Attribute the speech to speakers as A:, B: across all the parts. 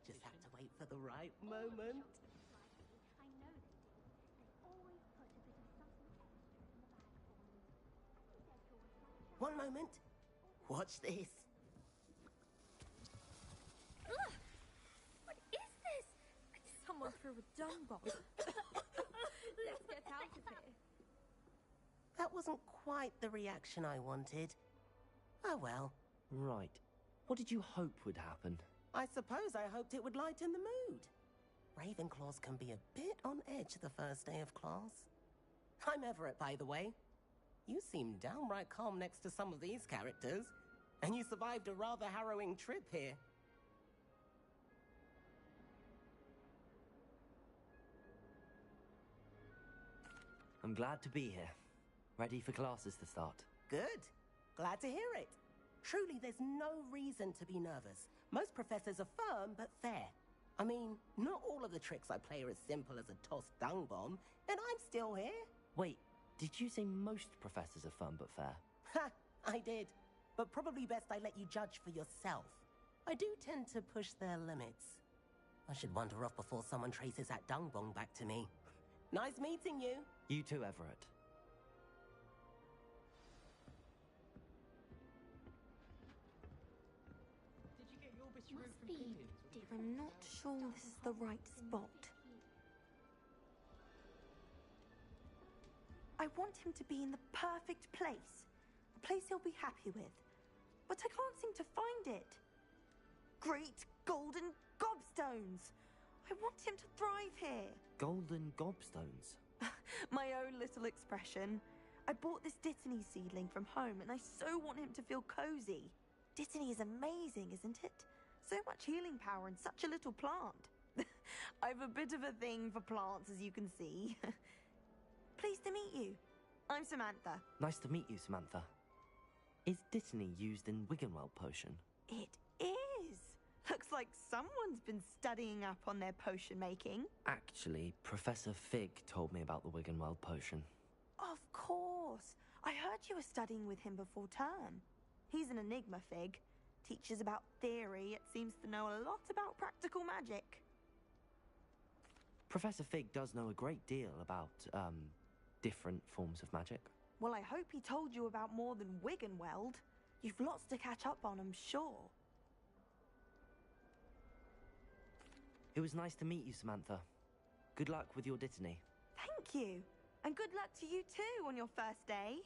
A: Just have to wait for the right moment.
B: I know they do. They always put a bit of something extra in the bag for me. I think they're drawn like
A: One moment. Watch this.
C: Ugh! What is this? Someone threw a dung bomb. Let's get out of here.
A: That wasn't quite the reaction I wanted. Oh well.
D: Right. What did you hope would happen?
A: I suppose I hoped it would lighten the mood. Ravenclaws can be a bit on edge the first day of class. I'm Everett, by the way. You seem downright calm next to some of these characters. And you survived a rather harrowing trip here.
D: I'm glad to be here. Ready for classes to start.
A: Good. Glad to hear it. Truly, there's no reason to be nervous. Most professors are firm but fair. I mean, not all of the tricks I play are as simple as a tossed dung bomb, and I'm still here.
D: Wait, did you say most professors are firm but fair?
A: Ha! I did. But probably best I let you judge for yourself. I do tend to push their limits. I should wander off before someone traces that dung bomb back to me. Nice meeting you.
D: You too, Everett.
B: Must be different.
C: I'm not sure this is the right spot. I want him to be in the perfect place. A place he'll be happy with. But I can't seem to find it. Great golden gobstones! I want him to thrive here.
D: Golden gobstones?
C: My own little expression. I bought this Dittany seedling from home and I so want him to feel cozy. Dittany is amazing, isn't it? So much healing power in such a little plant. I've a bit of a thing for plants, as you can see. Pleased to meet you. I'm Samantha.
D: Nice to meet you, Samantha. Is Dittany used in Wiggenweld potion?
C: It is. Looks like someone's been studying up on their potion making.
D: Actually, Professor Fig told me about the Wiggenweld potion.
C: Of course. I heard you were studying with him before term. He's an enigma, Fig. Teaches about theory, it seems to know a lot about practical magic.
D: Professor Fig does know a great deal about, different forms of magic.
C: Well, I hope he told you about more than Wiggenweld. You've lots to catch up on, I'm sure.
D: It was nice to meet you, Samantha. Good luck with your Dittany.
C: Thank you. And good luck to you too on your first day.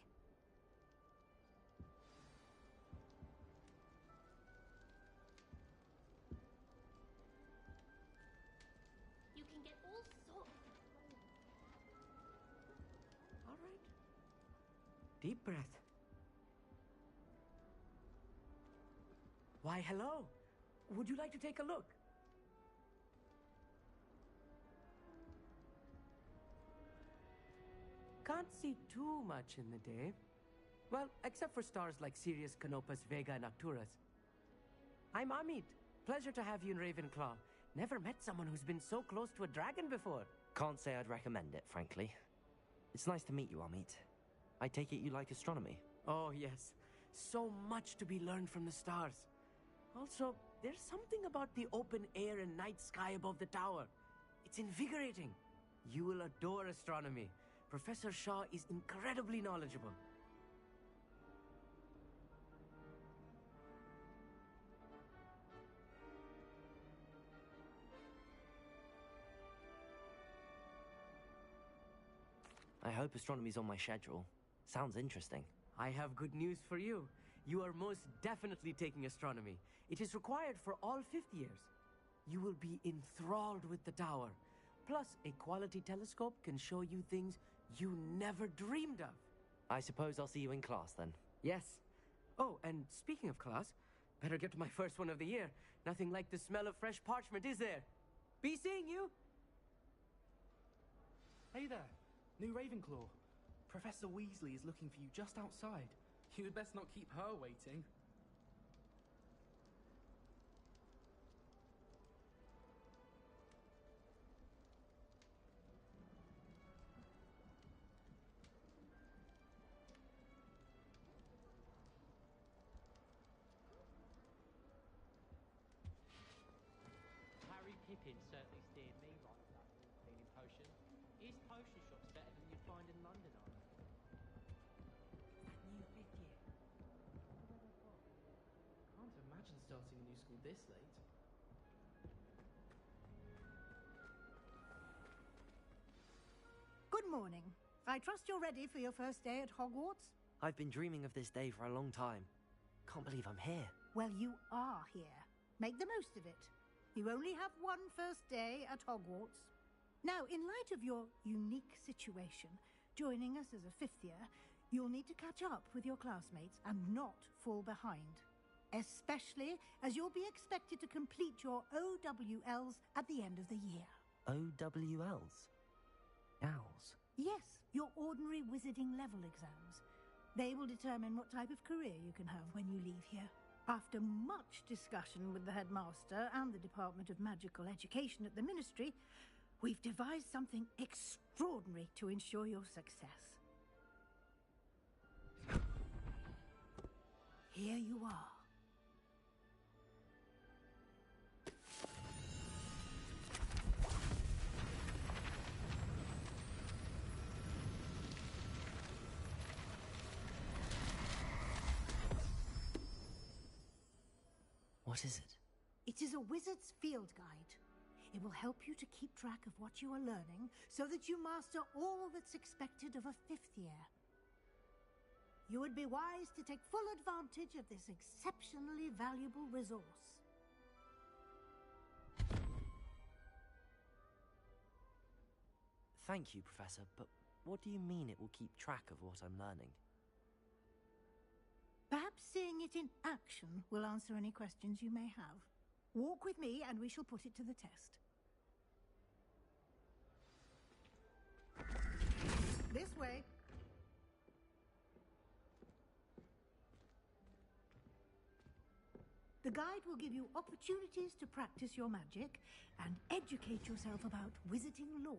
B: You can get all sorts of
E: All right. Deep breath. Why, hello. Would you like to take a look? Can't see too much in the day. Well, except for stars like Sirius, Canopus, Vega, and Arcturus. I'm Amit. Pleasure to have you in Ravenclaw. Never met someone who's been so close to a dragon before.
D: Can't say I'd recommend it, frankly. It's nice to meet you, Amit. I take it you like astronomy?
E: Oh, yes. So much to be learned from the stars. Also, there's something about the open air and night sky above the tower. It's invigorating. You will adore astronomy. Professor Shaw is incredibly knowledgeable.
D: I hope astronomy's on my schedule. Sounds interesting.
E: I have good news for you. You are most definitely taking astronomy. It is required for all fifth years. You will be enthralled with the tower. Plus, a quality telescope can show you things you never dreamed of.
D: I suppose I'll see you in class then.
E: Yes. Oh, and speaking of class, better get to my first one of the year. Nothing like the smell of fresh parchment, is there? Be seeing you!
F: Hey there, new Ravenclaw. Professor Weasley is looking for you just outside. You had best not keep her waiting.
G: Pippin certainly steered me right for that wound cleaning potion. His potion shop's better than you'd find in London, I reckon.
C: That new fifth year.
F: Can't imagine starting a new school this late.
H: Good morning. I trust you're ready for your first day at Hogwarts?
D: I've been dreaming of this day for a long time. Can't believe I'm here.
H: Well, you are here. Make the most of it. You only have one first day at Hogwarts. Now, in light of your unique situation, joining us as a fifth year, you'll need to catch up with your classmates and not fall behind. Especially as you'll be expected to complete your OWLs at the end of the year.
D: OWLs? Owls?
H: Yes, your ordinary wizarding level exams. They will determine what type of career you can have when you leave here. After much discussion with the headmaster and the Department of Magical Education at the Ministry, we've devised something extraordinary to ensure your success. Here you are.
D: What is it?
H: It is a wizard's field guide. It will help you to keep track of what you are learning so that you master all that's expected of a fifth year. You would be wise to take full advantage of this exceptionally valuable resource.
D: Thank you, Professor, but what do you mean it will keep track of what I'm learning?
H: Perhaps seeing it in action will answer any questions you may have. Walk with me and we shall put it to the test. This way. The guide will give you opportunities to practice your magic and educate yourself about wizarding lore.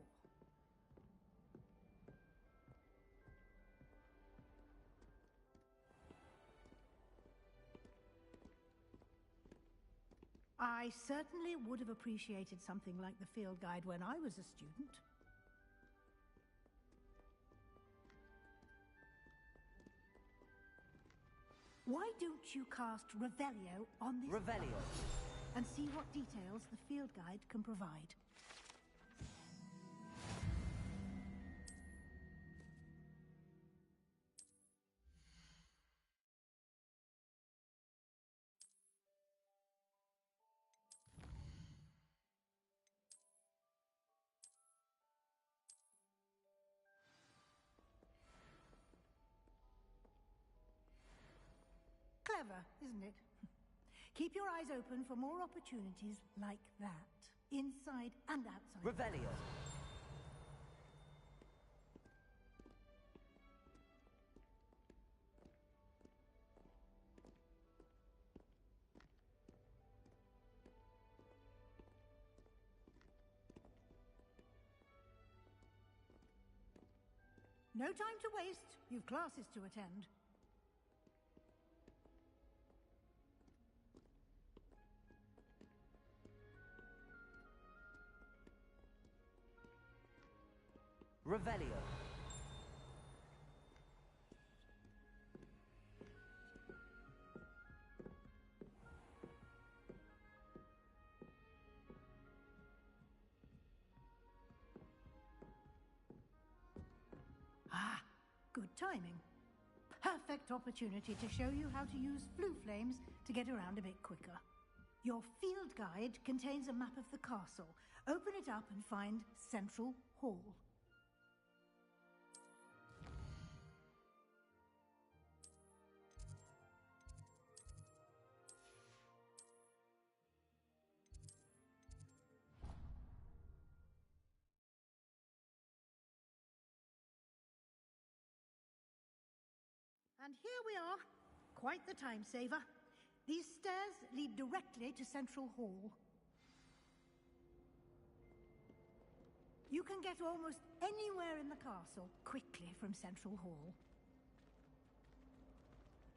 H: I certainly would have appreciated something like the field guide when I was a student. Why don't you cast Revelio on this
D: Revelio.
H: and see what details the field guide can provide? Clever, isn't it? Keep your eyes open for more opportunities like that, inside and outside.
D: Revelio.
H: No time to waste. You've classes to attend.
D: Revelio.
H: Ah, good timing. Perfect opportunity to show you how to use flue flames to get around a bit quicker. Your field guide contains a map of the castle. Open it up and find Central Hall. And here we are. Quite the time saver. These stairs lead directly to Central Hall. You can get almost anywhere in the castle quickly from Central Hall.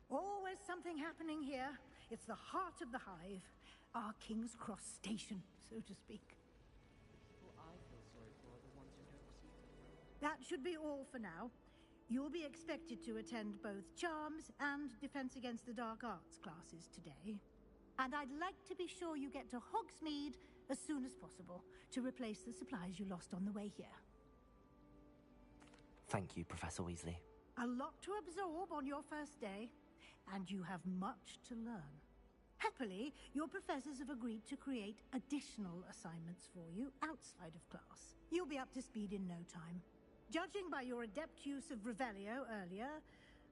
H: Always something happening here. It's the heart of the hive, our King's Cross station, so to speak. That should be all for now. You'll be expected to attend both Charms and Defense Against the Dark Arts classes today. And I'd like to be sure you get to Hogsmeade as soon as possible to replace the supplies you lost on the way here.
D: Thank you, Professor Weasley.
H: A lot to absorb on your first day, and you have much to learn. Happily, your professors have agreed to create additional assignments for you outside of class. You'll be up to speed in no time. Judging by your adept use of Revelio earlier,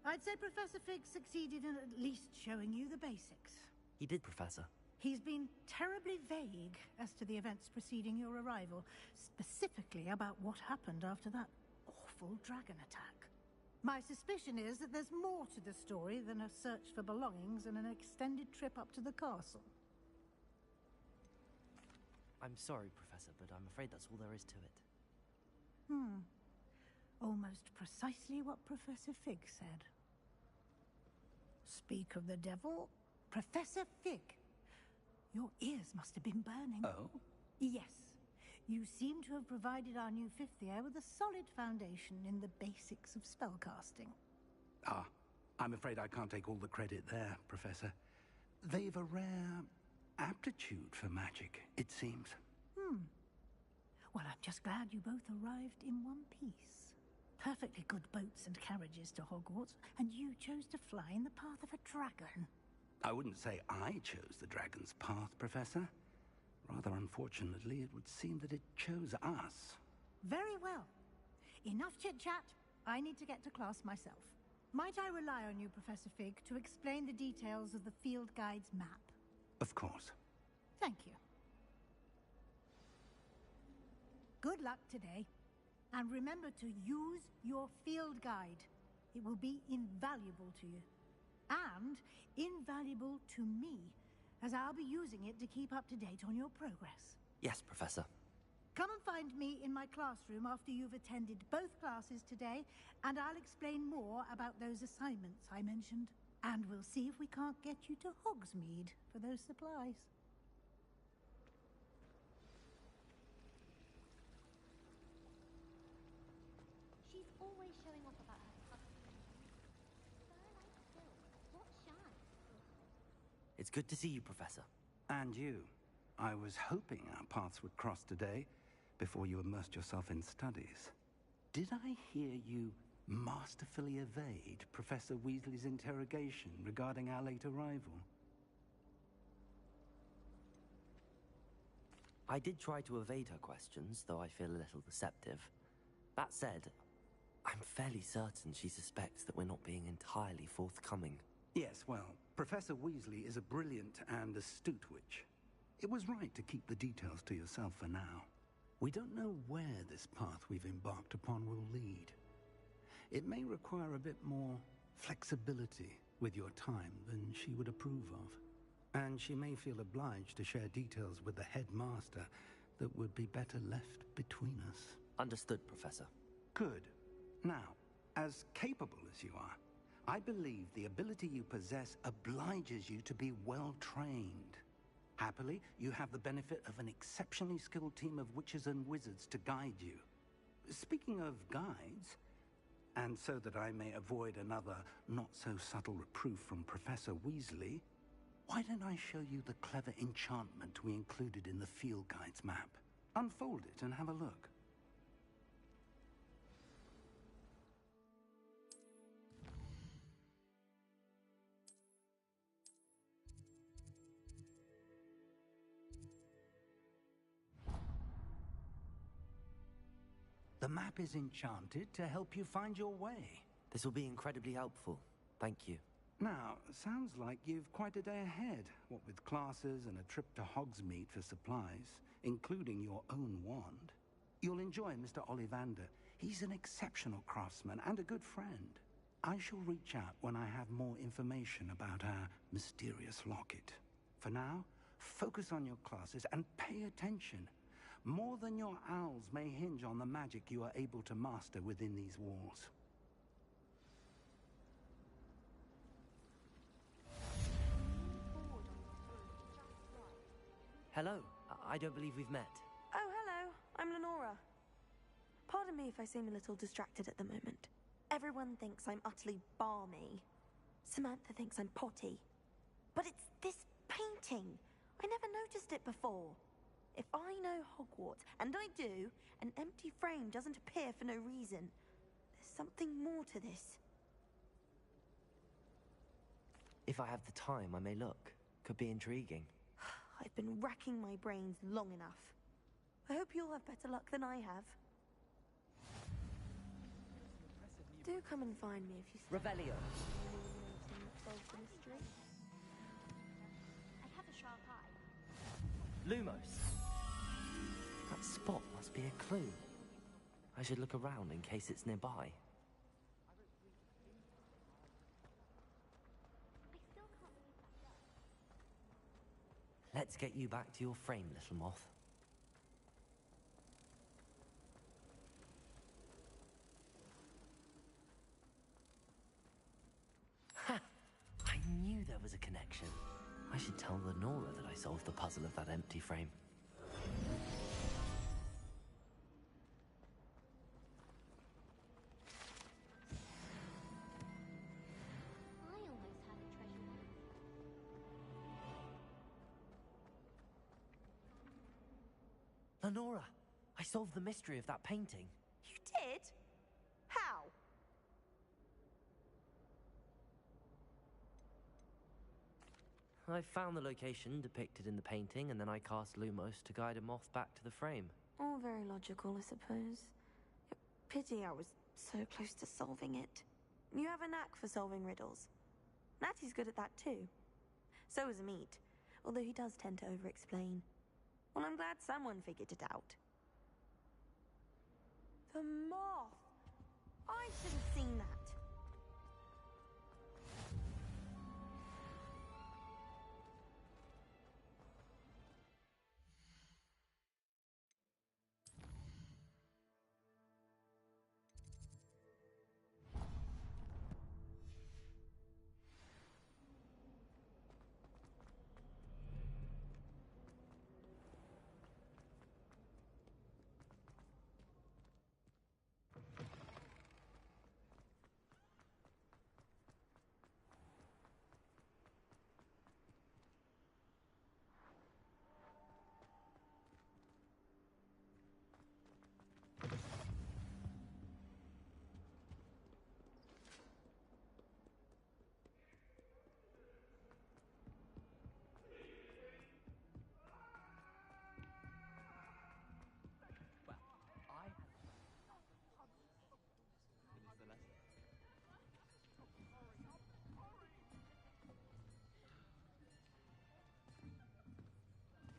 H: I'd say Professor Fig succeeded in at least showing you the basics.
D: He did, Professor.
H: He's been terribly vague as to the events preceding your arrival, specifically about what happened after that awful dragon attack. My suspicion is that there's more to the story than a search for belongings and an extended trip up to the castle.
D: I'm sorry, Professor, but I'm afraid that's all there is to it.
H: Almost precisely what Professor Fig said. Speak of the devil, Professor Fig. Your ears must have been burning.
I: Oh?
H: Yes. You seem to have provided our new fifth year with a solid foundation in the basics of spellcasting.
I: Ah, I'm afraid I can't take all the credit there, Professor. They've a rare aptitude for magic, it seems.
H: Well, I'm just glad you both arrived in one piece. Perfectly good boats and carriages to Hogwarts, and you chose to fly in the path of a dragon.
I: I wouldn't say I chose the dragon's path, Professor. Rather unfortunately, it would seem that it chose us.
H: Very well. Enough chit-chat. I need to get to class myself. Might I rely on you, Professor Fig, to explain the details of the field guide's map?
I: Of course.
H: Thank you. Good luck today. And remember to use your field guide. It will be invaluable to you. And invaluable to me, as I'll be using it to keep up to date on your progress.
D: Yes, Professor.
H: Come and find me in my classroom after you've attended both classes today, and I'll explain more about those assignments I mentioned. And we'll see if we can't get you to Hogsmeade for those supplies.
B: She's always showing off about her customers. So like Phil, what shine?
D: It's good to see you, Professor.
I: And you. I was hoping our paths would cross today, before you immersed yourself in studies. Did I hear you masterfully evade Professor Weasley's interrogation regarding our late arrival?
D: I did try to evade her questions, though I feel a little deceptive. That said, I'm fairly certain she suspects that we're not being entirely forthcoming.
I: Yes, well, Professor Weasley is a brilliant and astute witch. It was right to keep the details to yourself for now. We don't know where this path we've embarked upon will lead. It may require a bit more flexibility with your time than she would approve of. And she may feel obliged to share details with the headmaster that would be better left between us.
D: Understood, Professor.
I: Good. Now, as capable as you are, I believe the ability you possess obliges you to be well trained. Happily, you have the benefit of an exceptionally skilled team of witches and wizards to guide you. Speaking of guides, and so that I may avoid another not-so-subtle reproof from Professor Weasley, why don't I show you the clever enchantment we included in the field guide's map? Unfold it and have a look. The map is enchanted to help you find your way.
D: This will be incredibly helpful. Thank you.
I: Now, sounds like you've quite a day ahead, what with classes and a trip to Hogsmeade for supplies, including your own wand. You'll enjoy Mr. Ollivander. He's an exceptional craftsman and a good friend. I shall reach out when I have more information about our mysterious locket. For now, focus on your classes and pay attention. More than your owls may hinge on the magic you are able to master within these walls.
D: Hello. I don't believe we've met.
C: Oh, hello. I'm Lenora. Pardon me if I seem a little distracted at the moment. Everyone thinks I'm utterly balmy. Samantha thinks I'm potty. But it's this painting. I never noticed it before. If I know Hogwarts, and I do, an empty frame doesn't appear for no reason. There's something more to this.
D: If I have the time, I may look. Could be intriguing.
C: I've been racking my brains long enough. I hope you'll have better luck than I have. Do come and find me if you
D: Revelio.
C: solve the mystery.
B: I have a sharp eye.
D: Lumos. That spot must be a clue. I should look around in case it's nearby.
B: I still can't believe that does.
D: Let's get you back to your frame, little moth. Ha! I knew there was a connection. I should tell Lenora that I solved the puzzle of that empty frame.
B: I almost had a treasure once.
D: Lenora, I solved the mystery of that painting.
C: You did? How?
D: I found the location depicted in the painting, and then I cast Lumos to guide a moth back to the frame.
C: All very logical, I suppose. Pity I was so close to solving it. You have a knack for solving riddles. Natty's good at that too. So is Meat, although he does tend to over-explain. Well, I'm glad someone figured it out. The moth! I should have seen that.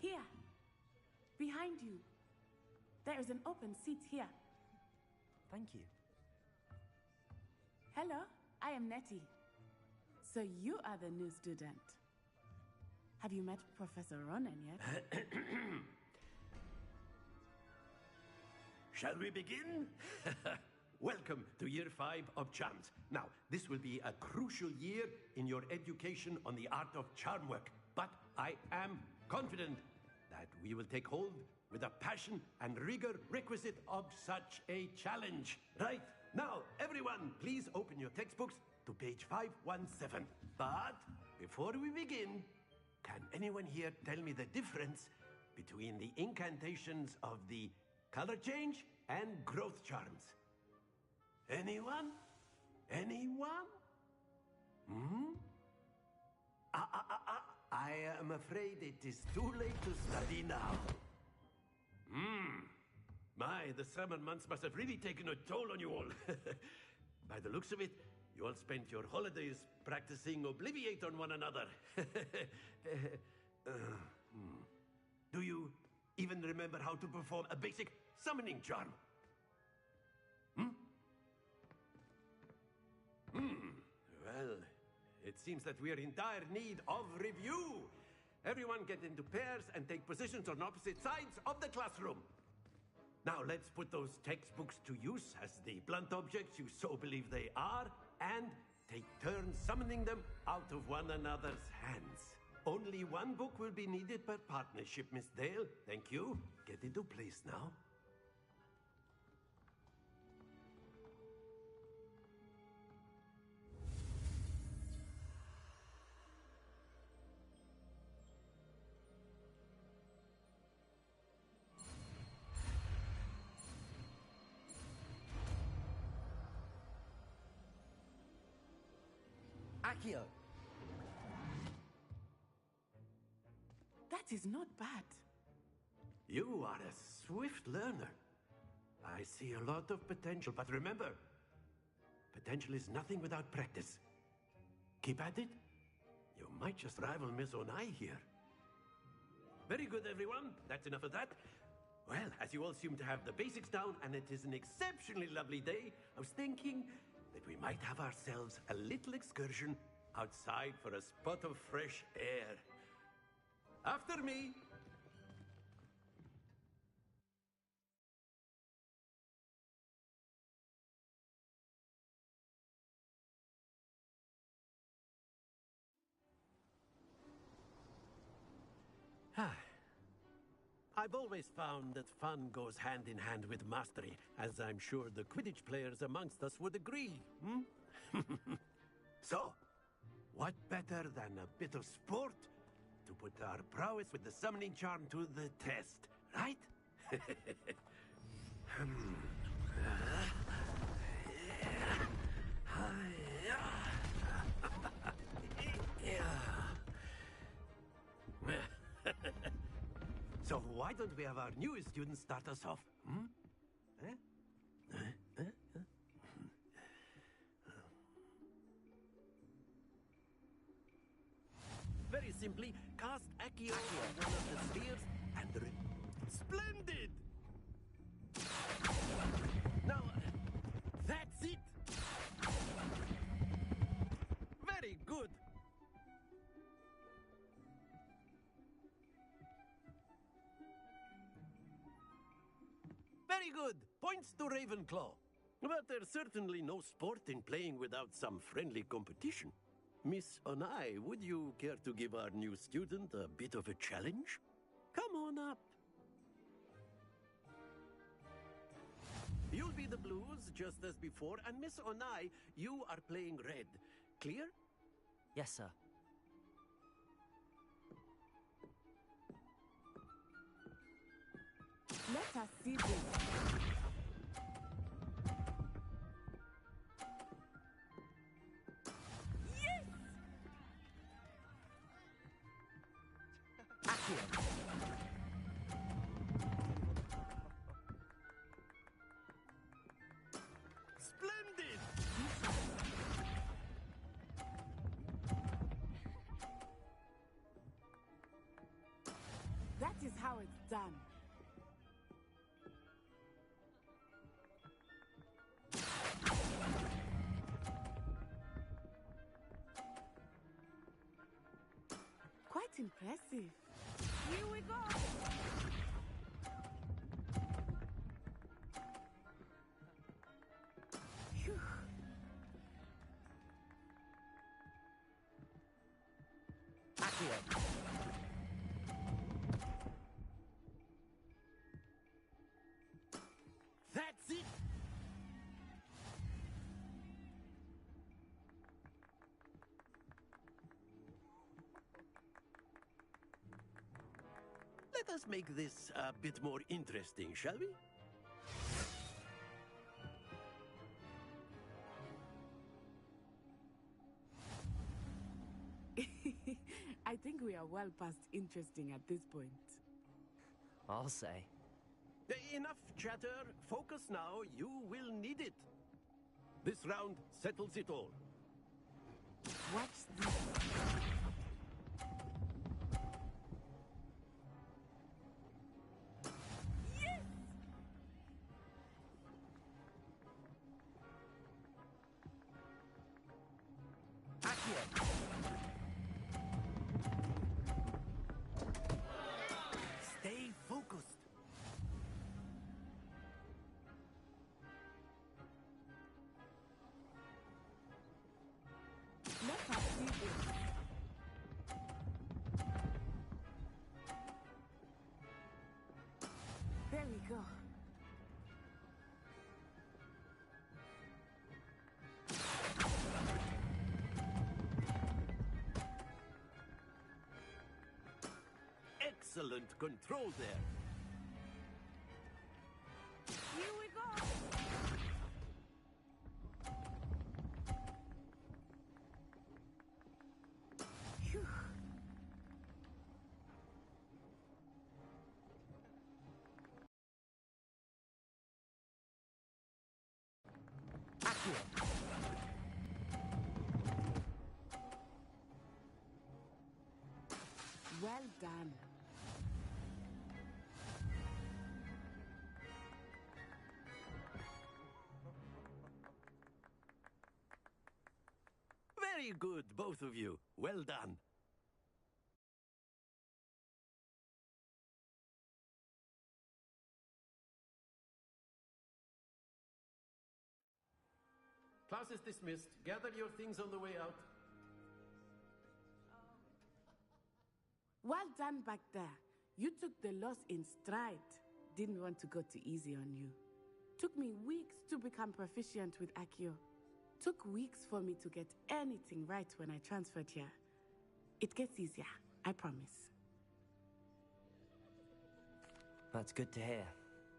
J: Here, behind you. There is an open seat here.
D: Thank you.
J: Hello, I am Nettie. So you are the new student. Have you met Professor Ronan yet?
K: Shall we begin? Welcome to Year 5 of Charms. Now, this will be a crucial year in your education on the art of charm work. But I am confident that we will take hold with the passion and rigor requisite of such a challenge. Right, now, everyone, please open your textbooks to page 517. But before we begin, can anyone here tell me the difference between the incantations of the color change and growth charms? Anyone? Anyone? I am afraid it is too late to study now. My, the summer months must have really taken a toll on you all. By the looks of it, you all spent your holidays practicing Obliviate on one another. Do you even remember how to perform a basic summoning charm? Well, it seems that we are in dire need of review. Everyone get into pairs and take positions on opposite sides of the classroom. Now let's put those textbooks to use as the blunt objects you so believe they are, and take turns summoning them out of one another's hands. Only one book will be needed per partnership, Miss Dale. Thank you. Get into place now.
D: Accio!
J: That is not bad.
K: You are a swift learner. I see a lot of potential, but remember, potential is nothing without practice. Keep at it. You might just rival Miss Onai here. Very good, everyone. That's enough of that. Well, as you all seem to have the basics down, and it is an exceptionally lovely day, I was thinking that we might have ourselves a little excursion outside for a spot of fresh air. After me. I've always found that fun goes hand in hand with mastery, as I'm sure the Quidditch players amongst us would agree. So, what better than a bit of sport to put our prowess with the summoning charm to the test, right? So why don't we have our newest student start us off? Very simply, cast Accio on one of the spheres and splendid! Now, that's it! Very good! Very good. Points to Ravenclaw. But there's certainly no sport in playing without some friendly competition. Miss Onai, would you care to give our new student a bit of a challenge? Come on up. You'll be the blues, just as before, and Miss Onai, you are playing red. Clear?
D: Yes, sir.
J: Let us see this. Yes!
D: Accio!
K: Splendid!
J: That is how it's done. Quite impressive. Here we go. Phew.
D: Accio!
K: That's it! Let us make this a bit more interesting, shall we?
J: I think we are well past interesting at this point.
D: I'll say.
K: Enough chatter. Focus now. You will need it. This round settles it all.
J: Watch this.
D: Accio!
K: Stay focused.
J: Let us see this. There we go.
K: Excellent control there.
J: Here we go. Well done.
K: Very good, both of you. Well done. Class is dismissed. Gather your things on the way out.
J: Well done back there. You took the loss in stride. Didn't want to go too easy on you. Took me weeks to become proficient with Accio. Took weeks for me to get anything right when I transferred here. It gets easier, I promise.
D: That's good to hear.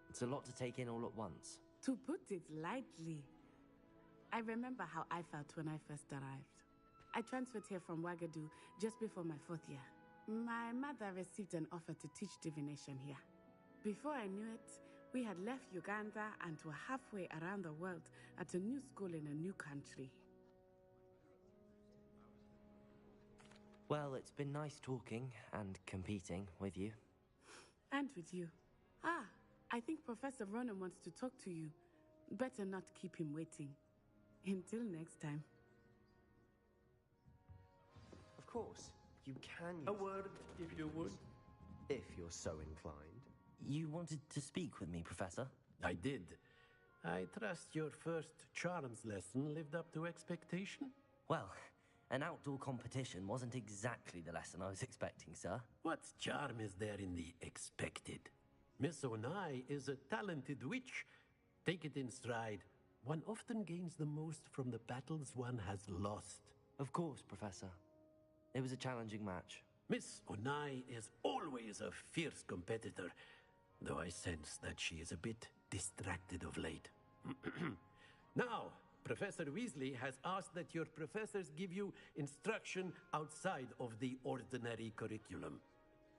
D: It's a lot to take in all at once.
J: To put it lightly, I remember how I felt when I first arrived. I transferred here from Wagadu just before my 4th year. My mother received an offer to teach divination here. Before I knew it, we had left Uganda and were halfway around the world at a new school in a new country.
D: Well, it's been nice talking and competing with you.
J: And with you. I think Professor Ronan wants to talk to you. Better not keep him waiting. Until next time.
L: Of course, you can use...
K: A word, if you would.
L: If you're so inclined.
D: You wanted to speak with me, Professor?
K: I did. I trust your first charms lesson lived up to expectation?
D: Well, an outdoor competition wasn't exactly the lesson I was expecting, sir.
K: What charm is there in the expected? Miss Onai is a talented witch. Take it in stride. One often gains the most from the battles one has lost.
D: Of course, Professor. It was a challenging match.
K: Miss Onai is always a fierce competitor, though I sense that she is a bit distracted of late. Now, Professor Weasley has asked that your professors give you instruction outside of the ordinary curriculum.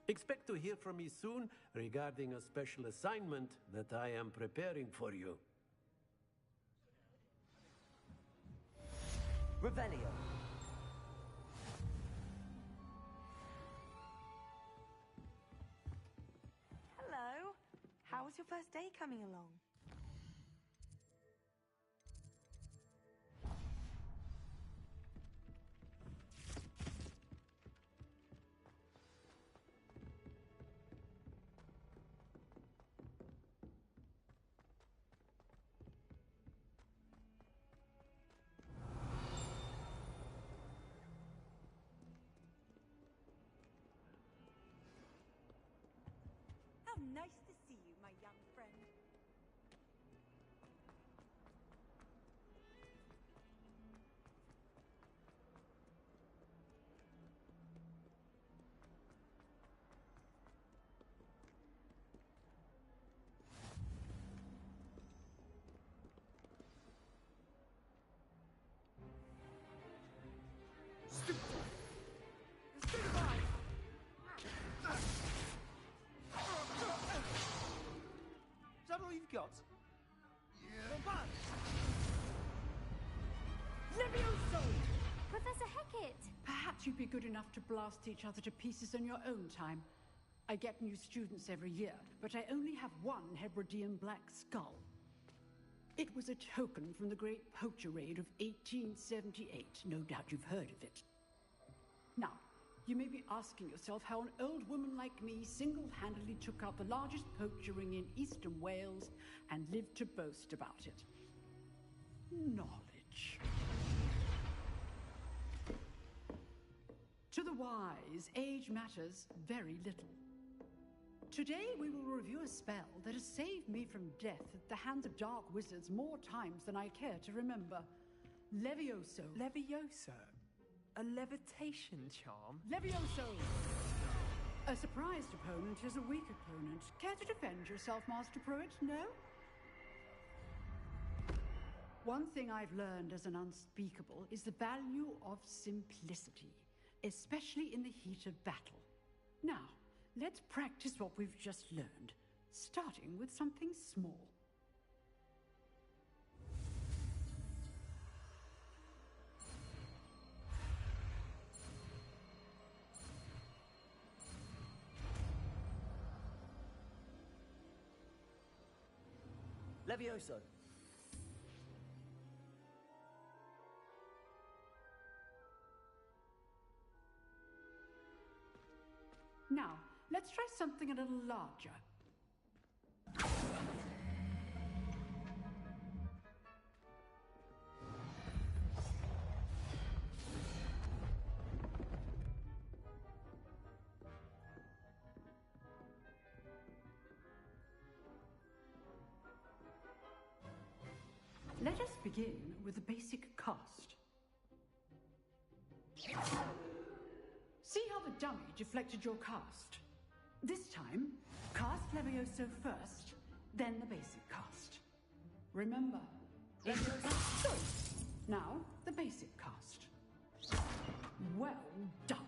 K: Expect to hear from me soon regarding a special assignment that I am preparing for you.
D: Revelio.
C: Hello. How was your first day coming along? How nice to see you, my young friend.
F: Is that all you've got?
H: Levioso!
B: Professor Hecat!
H: Perhaps you'd be good enough to blast each other to pieces in your own time. I get new students every year, but I only have one Hebridean black skull. It was a token from the Great Poacher Raid of 1878. No doubt you've heard of it. Now, you may be asking yourself how an old woman like me single-handedly took out the largest poacher ring in eastern Wales and lived to boast about it. Knowledge. To the wise, age matters very little. Today we will review a spell that has saved me from death at the hands of dark wizards more times than I care to remember. Levioso.
F: Levioso? A levitation charm?
H: Levioso! A surprised opponent is a weak opponent. Care to defend yourself, Master Pruitt? No? One thing I've learned as an unspeakable is the value of simplicity, especially in the heat of battle. Now, let's practice what we've just learned, starting with something small.
D: Levioso!
M: Now, let's try something a little larger. Let us begin with the basic cast. See how the dummy deflected your cast? This time, cast Levioso first, then the basic cast. Remember, Levioso. Good. Now, the basic cast. Well done.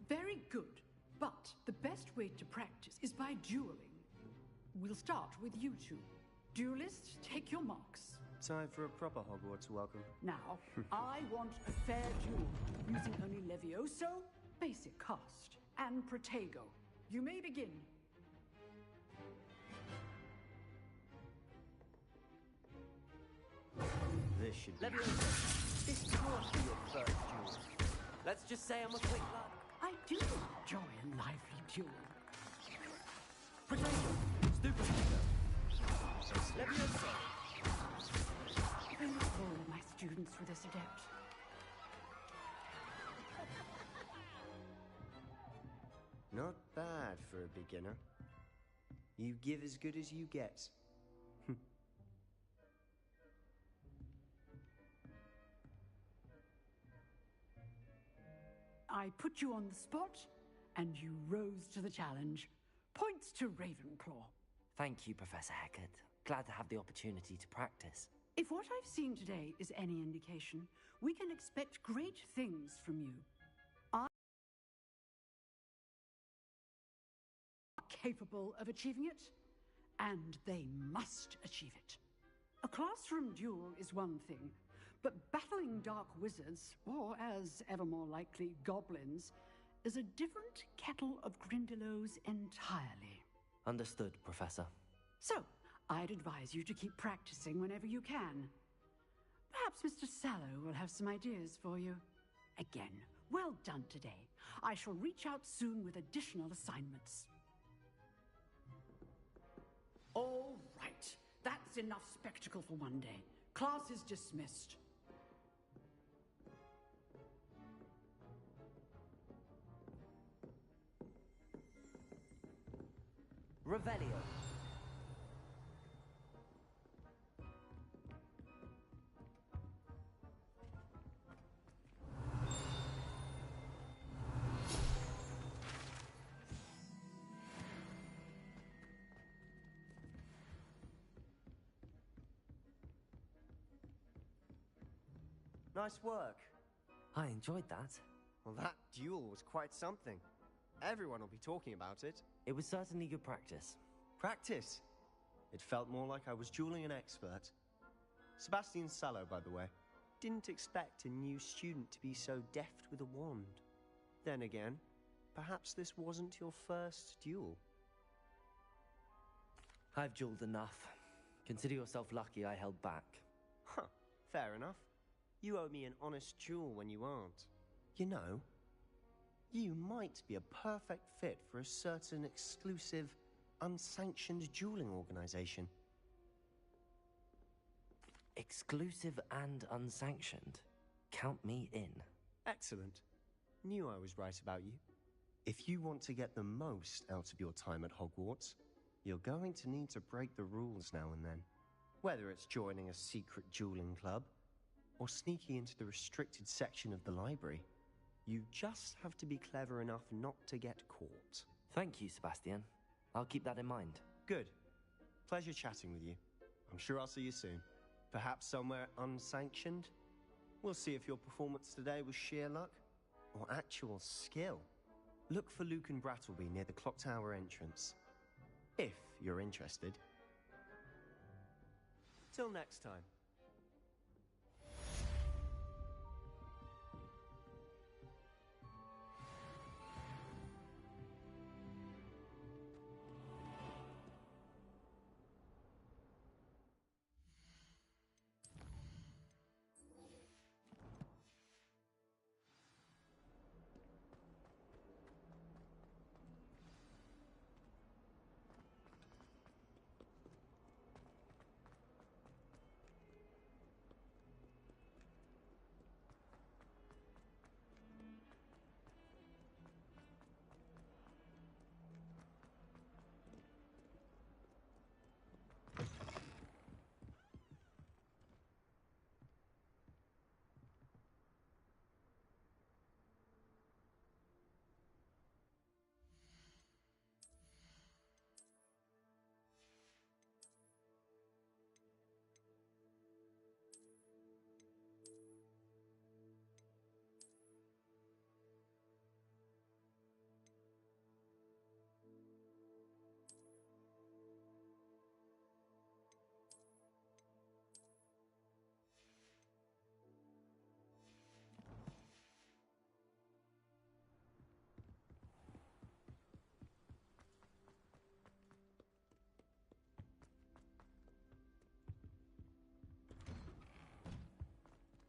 M: Very good, but the best way to practice is by dueling. We'll start with you two. Duelists, take your marks.
L: Time for a proper Hogwarts welcome.
M: Now, I want a fair duel, using only Levioso, basic cast, and Protego. You may begin.
L: This should be...
D: Levioso!
L: This can't be your first duel.
D: Let's just say I'm a quick lad.
M: I do enjoy a lively duel.
D: Protego! Stupid! Levioso!
M: I look all of my students for this adept.
L: Not bad for a beginner. You give as good as you get.
M: I put you on the spot, and you rose to the challenge. Points to Ravenclaw.
D: Thank you, Professor Hecat. Glad to have the opportunity to practice.
M: If what I've seen today is any indication, we can expect great things from you. I am capable of achieving it, and they must achieve it. A classroom duel is one thing, but battling dark wizards, or as ever more likely, goblins, is a different kettle of Grindylows entirely.
D: Understood, Professor.
M: So, I'd advise you to keep practicing whenever you can. Perhaps Mr. Sallow will have some ideas for you. Again, well done today. I shall reach out soon with additional assignments. All right. That's enough spectacle for one day. Class is dismissed.
D: Revelio.
L: Nice work.
D: I enjoyed that.
L: Well, that duel was quite something. Everyone will be talking about it.
D: It was certainly good practice.
L: Practice? It felt more like I was dueling an expert. Sebastian Sallow, by the way. Didn't expect a new student to be so deft with a wand. Then again, perhaps this wasn't your first duel.
D: I've dueled enough. Consider yourself lucky I held back.
L: Huh, fair enough. You owe me an honest duel when you aren't. You know, you might be a perfect fit for a certain exclusive, unsanctioned dueling organization.
D: Exclusive and unsanctioned? Count me in.
L: Excellent. Knew I was right about you. If you want to get the most out of your time at Hogwarts, you're going to need to break the rules now and then. Whether it's joining a secret dueling club, or sneaking into the restricted section of the library, you just have to be clever enough not to get caught.
D: Thank you, Sebastian. I'll keep that in mind.
L: Good. Pleasure chatting with you. I'm sure I'll see you soon. Perhaps somewhere unsanctioned? We'll see if your performance today was sheer luck or actual skill. Look for Luke and Brattleby near the clock tower entrance. If you're interested. Till next time.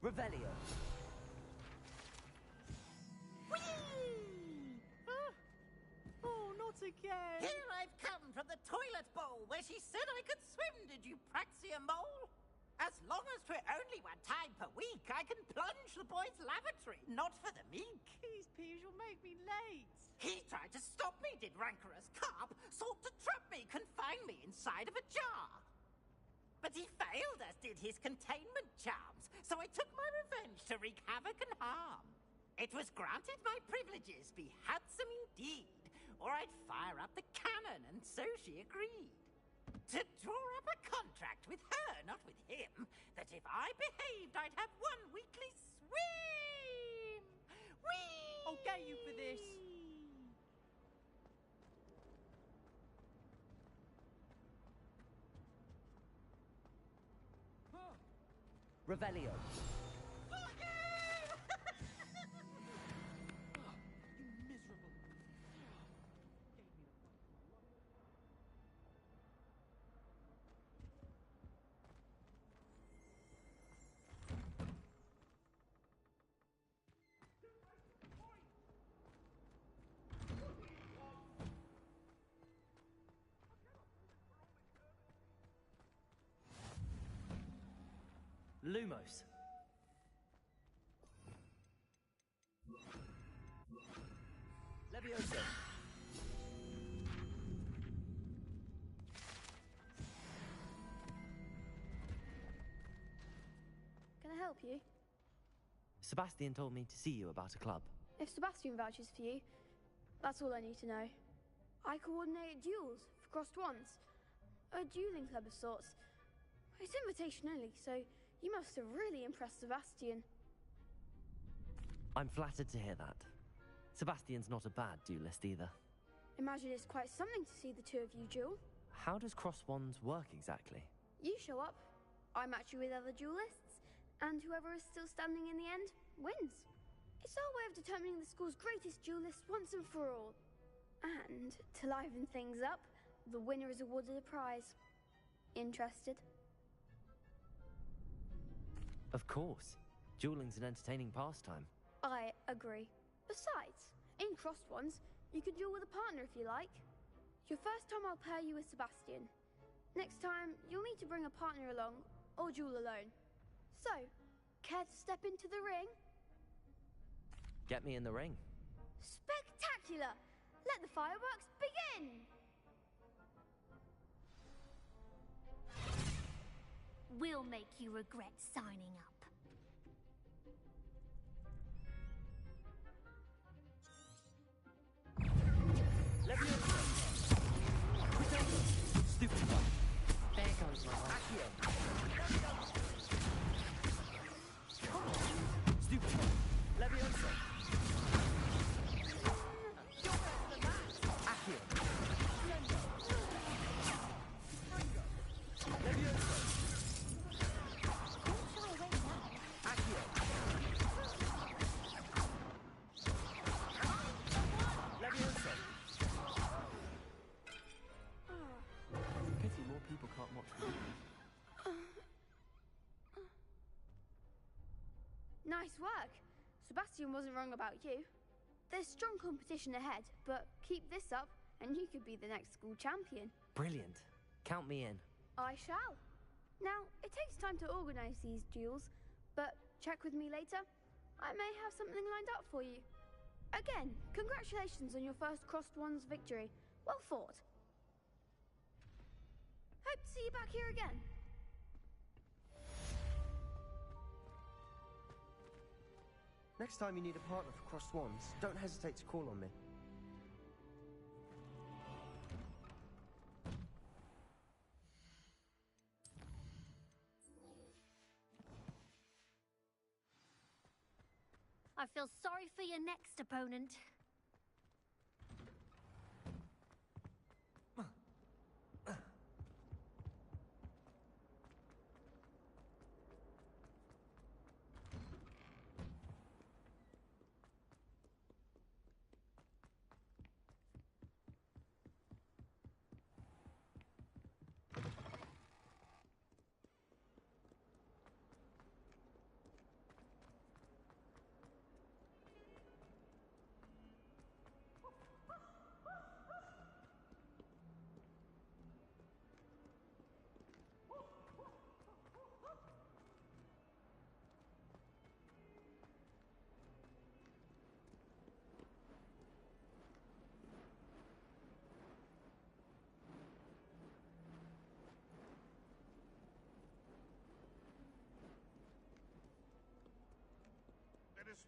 E: Revelio.
N: Oh, not again!
O: Here I've come from the toilet bowl where she said I could swim, did you praxia mole? As long as 'twere only one time per week, I can plunge the boy's lavatory, not for the meek.
N: These peas will make me late.
O: He tried to stop me, did rancorous carp, sought to trap me, confine me inside of a jar. But he failed, as did his containment charms, so I took my revenge to wreak havoc and harm. It was granted my privileges be handsome indeed, or I'd fire up the cannon, and so she agreed. To draw up a contract with her, not with him, that if I behaved, I'd have one weekly swim! Whee!
N: I'll get you for this.
E: Revelio. Lumos. Levioso.
P: Can I help you?
D: Sebastian told me to see you about a club.
P: If Sebastian vouches for you, that's all I need to know. I coordinate duels for crossed wands. A dueling club of sorts. It's invitation only, so you must have really impressed Sebastian.
D: I'm flattered to hear that. Sebastian's not a bad duelist either.
P: Imagine it's quite something to see the two of you duel.
D: How does cross wands work exactly?
P: You show up, I match you with other duelists, and whoever is still standing in the end wins. It's our way of determining the school's greatest duelist once and for all. And to liven things up, the winner is awarded a prize. Interested?
D: Of course. Dueling's an entertaining pastime.
P: I agree. Besides, in crossed ones, you can duel with a partner if you like. Your first time I'll pair you with Sebastian. Next time, you'll need to bring a partner along, or duel alone. So, care to step into the ring?
D: Get me in the ring.
P: Spectacular! Let the fireworks begin!
B: We'll make you regret signing up.
E: Stupid one. There goes my Accio. Stupid one. Levioso. Accio. Levioso. Accio. Levioso. Pity more people can't watch me.
P: Nice work. Sebastian wasn't wrong about you. There's strong competition ahead, but keep this up and you could be the next school champion.
D: Brilliant. Count me in.
P: I shall. Now, it takes time to organize these duels, but check with me later. I may have something lined up for you. Again, congratulations on your first crossed wands victory. Well fought. Hope to see you back here again.
L: Next time you need a partner for crossed wands, don't hesitate to call on me.
B: I feel sorry for your next opponent.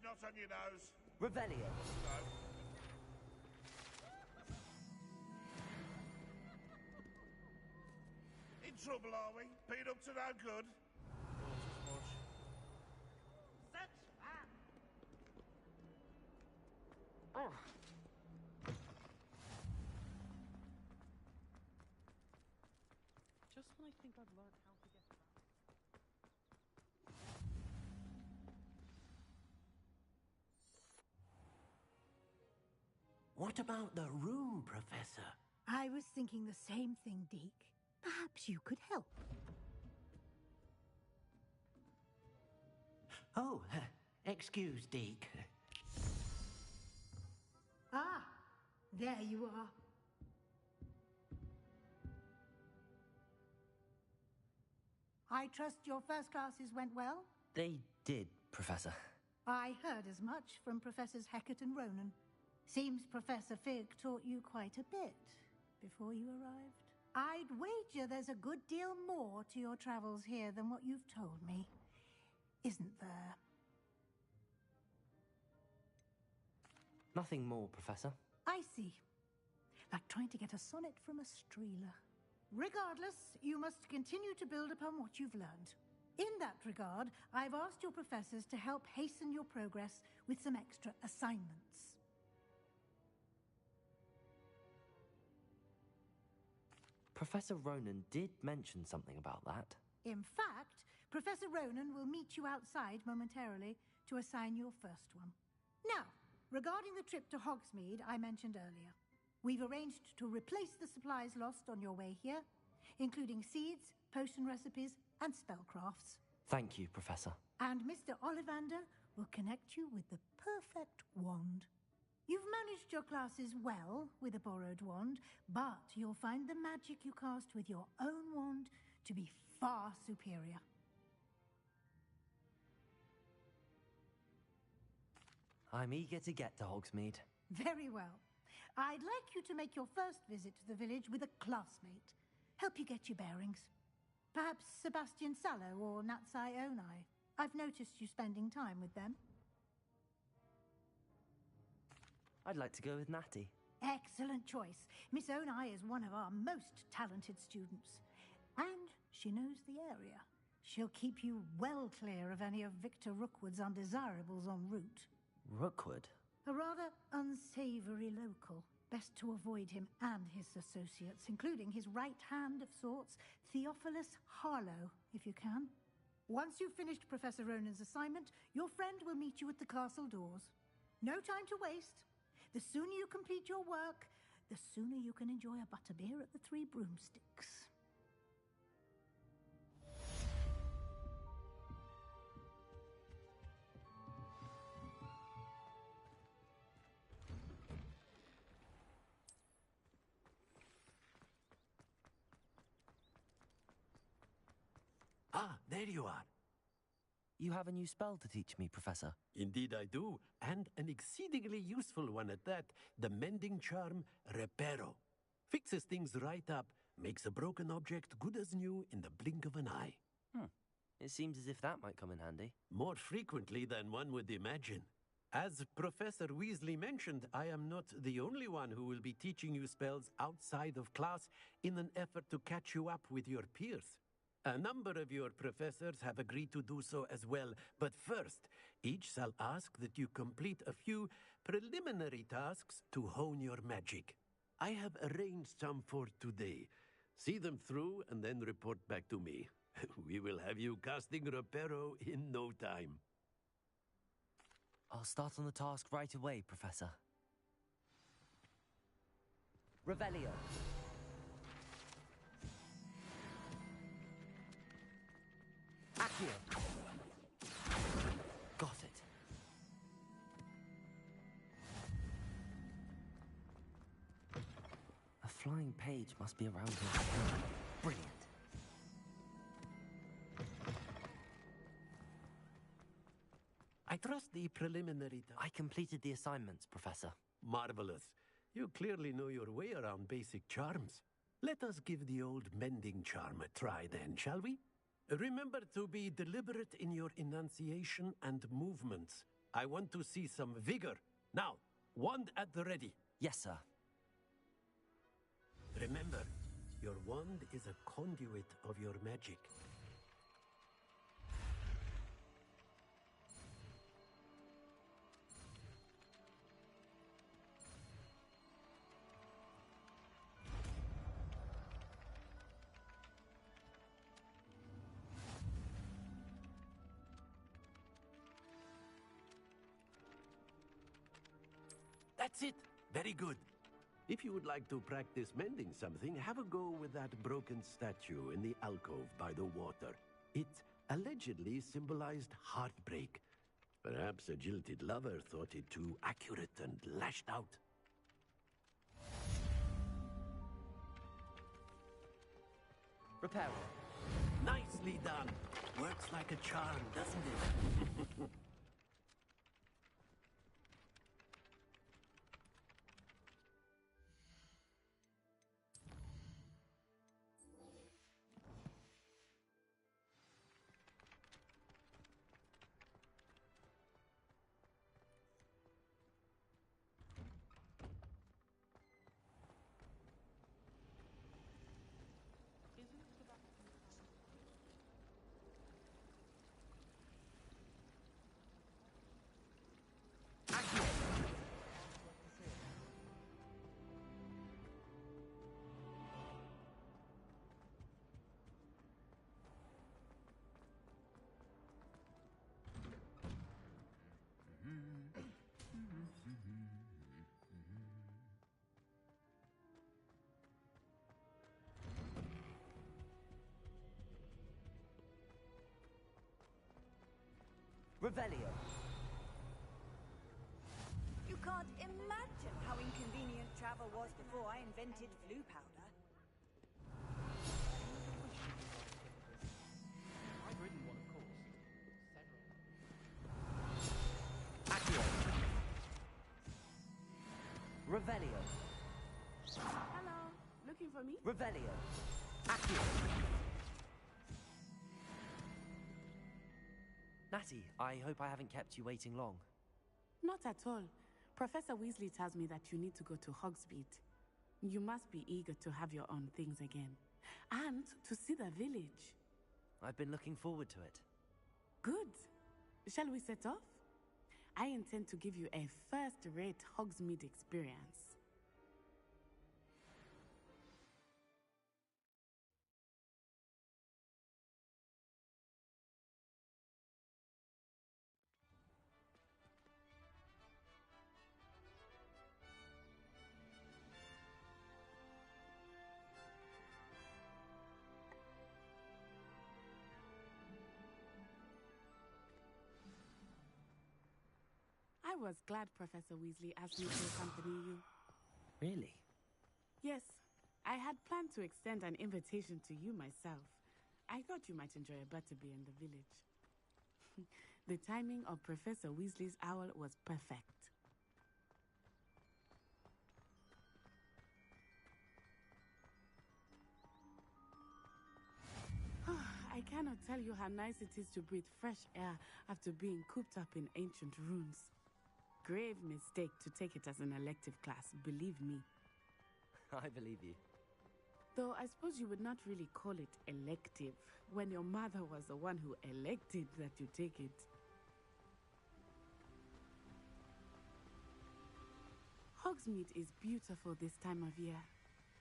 Q: snot on your nose.
D: Revelio.
Q: No. In trouble, are we? Been up to no good?
O: Such fun!
F: Just when I think I've learned how to get around.
K: What about the room, Professor?
H: I was thinking the same thing, Deke. Perhaps you could help.
K: Oh, excuse, Deke.
H: Ah, there you are. I trust your first classes went well?
D: They did, Professor.
H: I heard as much from Professors Hecat and Ronan. Seems Professor Fig taught you quite a bit before you arrived. I'd wager there's a good deal more to your travels here than what you've told me. Isn't there?
D: Nothing more, Professor.
H: I see. Like trying to get a sonnet from a streeler. Regardless, you must continue to build upon what you've learned. In that regard, I've asked your professors to help hasten your progress with some extra assignments.
D: Professor Ronan did mention something about that.
H: In fact, Professor Ronan will meet you outside momentarily to assign your first one. Now, regarding the trip to Hogsmeade I mentioned earlier, we've arranged to replace the supplies lost on your way here, including seeds, potion recipes, and spellcrafts.
D: Thank you, Professor.
H: And Mr. Ollivander will connect you with the perfect wand. You've managed your classes well with a borrowed wand, but you'll find the magic you cast with your own wand to be far superior.
D: I'm eager to get to Hogsmeade.
H: Very well. I'd like you to make your first visit to the village with a classmate. Help you get your bearings. Perhaps Sebastian Sallow or Natsai Onai. I've noticed you spending time with them.
D: I'd like to go with Natty.
H: Excellent choice. Miss Onai is one of our most talented students. And she knows the area. She'll keep you well clear of any of Victor Rookwood's undesirables en route.
D: Rookwood?
H: A rather unsavory local. Best to avoid him and his associates, including his right hand of sorts, Theophilus Harlow, if you can. Once you've finished Professor Ronan's assignment, your friend will meet you at the castle doors. No time to waste. The sooner you complete your work, the sooner you can enjoy a butterbeer at the Three Broomsticks.
K: Ah, there you are.
D: You have a new spell to teach me, Professor.
K: Indeed I do, and an exceedingly useful one at that. The mending charm, Reparo. Fixes things right up, makes a broken object good as new in the blink of an eye.
D: It seems as if that might come in handy.
K: More frequently than one would imagine. As Professor Weasley mentioned, I am not the only one who will be teaching you spells outside of class in an effort to catch you up with your peers. A number of your professors have agreed to do so as well, but first, each shall ask that you complete a few preliminary tasks to hone your magic. I have arranged some for today. See them through and then report back to me. We will have you casting Reparo in no time.
D: I'll start on the task right away, Professor. Revelio. Accio. Got it. A flying page must be around here. Brilliant.
K: I trust the preliminary...
D: I completed the assignments, Professor.
K: Marvelous. You clearly know your way around basic charms. Let us give the old mending charm a try then, shall we? Remember to be deliberate in your enunciation and movements. I want to see some vigor. Now, wand at the ready.
D: Yes, sir.
K: Remember, your wand is a conduit of your magic. That's it. Very good. If you would like to practice mending something, have a go with that broken statue in the alcove by the water. It allegedly symbolized heartbreak. Perhaps a jilted lover thought it too accurate and lashed out.
D: Repair.
K: Nicely done. Works like a charm, doesn't it?
D: Revelio.
R: You can't imagine how inconvenient travel was before I invented flu powder.
G: I've ridden one, of course.
D: Accio. Revelio.
J: Hello. Looking for me?
D: Revelio. Accio. Natty, I hope I haven't kept you waiting long.
J: Not at all. Professor Weasley tells me that you need to go to Hogsmeade. You must be eager to have your own things again. And to see the village.
D: I've been looking forward to it.
J: Good. Shall we set off? I intend to give you a first-rate Hogsmeade experience. I was glad Professor Weasley asked me to accompany you.
D: Really?
J: Yes, I had planned to extend an invitation to you myself. I thought you might enjoy a butterbeer in the village. The timing of Professor Weasley's owl was perfect. I cannot tell you how nice it is to breathe fresh air after being cooped up in ancient rooms. Grave mistake to take it as an elective class, believe me.
D: I believe you.
J: Though I suppose you would not really call it elective when your mother was the one who elected that you take it. Hogsmeade is beautiful this time of year.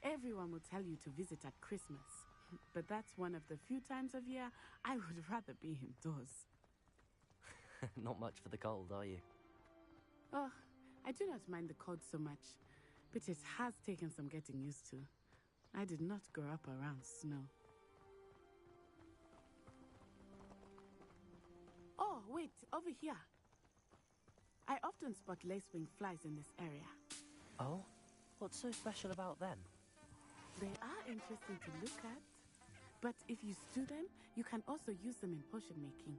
J: Everyone will tell you to visit at Christmas. But that's one of the few times of year I would rather be indoors.
D: Not much for the cold, are you?
J: Oh, I do not mind the cold so much, but it has taken some getting used to. I did not grow up around snow. Oh, wait, over here. I often spot lacewing flies in this area.
D: Oh? What's so special about them?
J: They are interesting to look at, but if you stew them, you can also use them in potion making.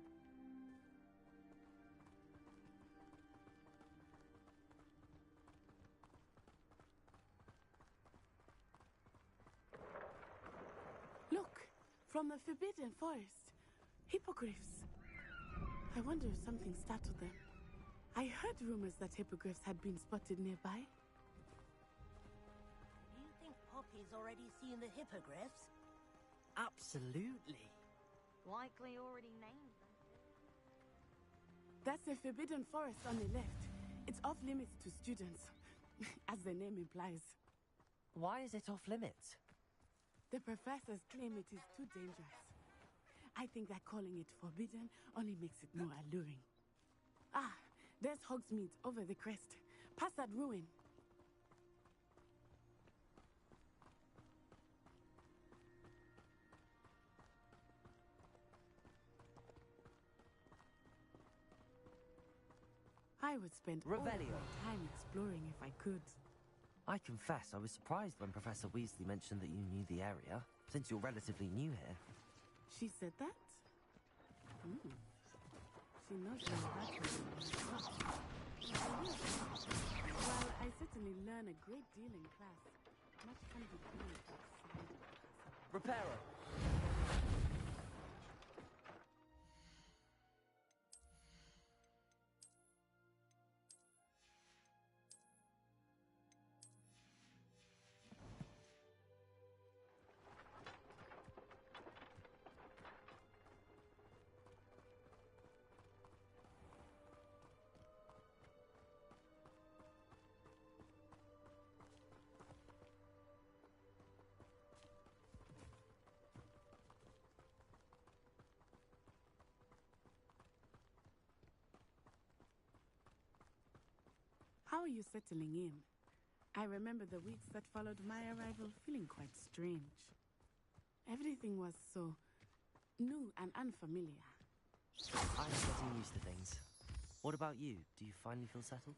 J: Look, from the Forbidden Forest. Hippogriffs. I wonder if something startled them. I heard rumors that hippogriffs had been spotted nearby.
S: Do you think Poppy's already seen the hippogriffs?
E: Absolutely.
C: Likely already named them.
J: That's the Forbidden Forest on the left. It's off limits to students, as the name implies.
D: Why is it off limits?
J: The professors claim it is too dangerous. I think that calling it forbidden only makes it more alluring. Ah, there's Hogsmeade over the crest. Past that ruin. I would spend all my time exploring if I could.
D: I confess I was surprised when Professor Weasley mentioned that you knew the area, since you're relatively new here.
J: She said that? She knows my background. Well, I certainly learn a great deal in class. Much can be gleaned outside of the castle.
D: Reparo!
J: How are you settling in? I remember the weeks that followed my arrival feeling quite strange. Everything was so new and unfamiliar.
D: I'm getting used to things. What about you? Do you finally feel settled?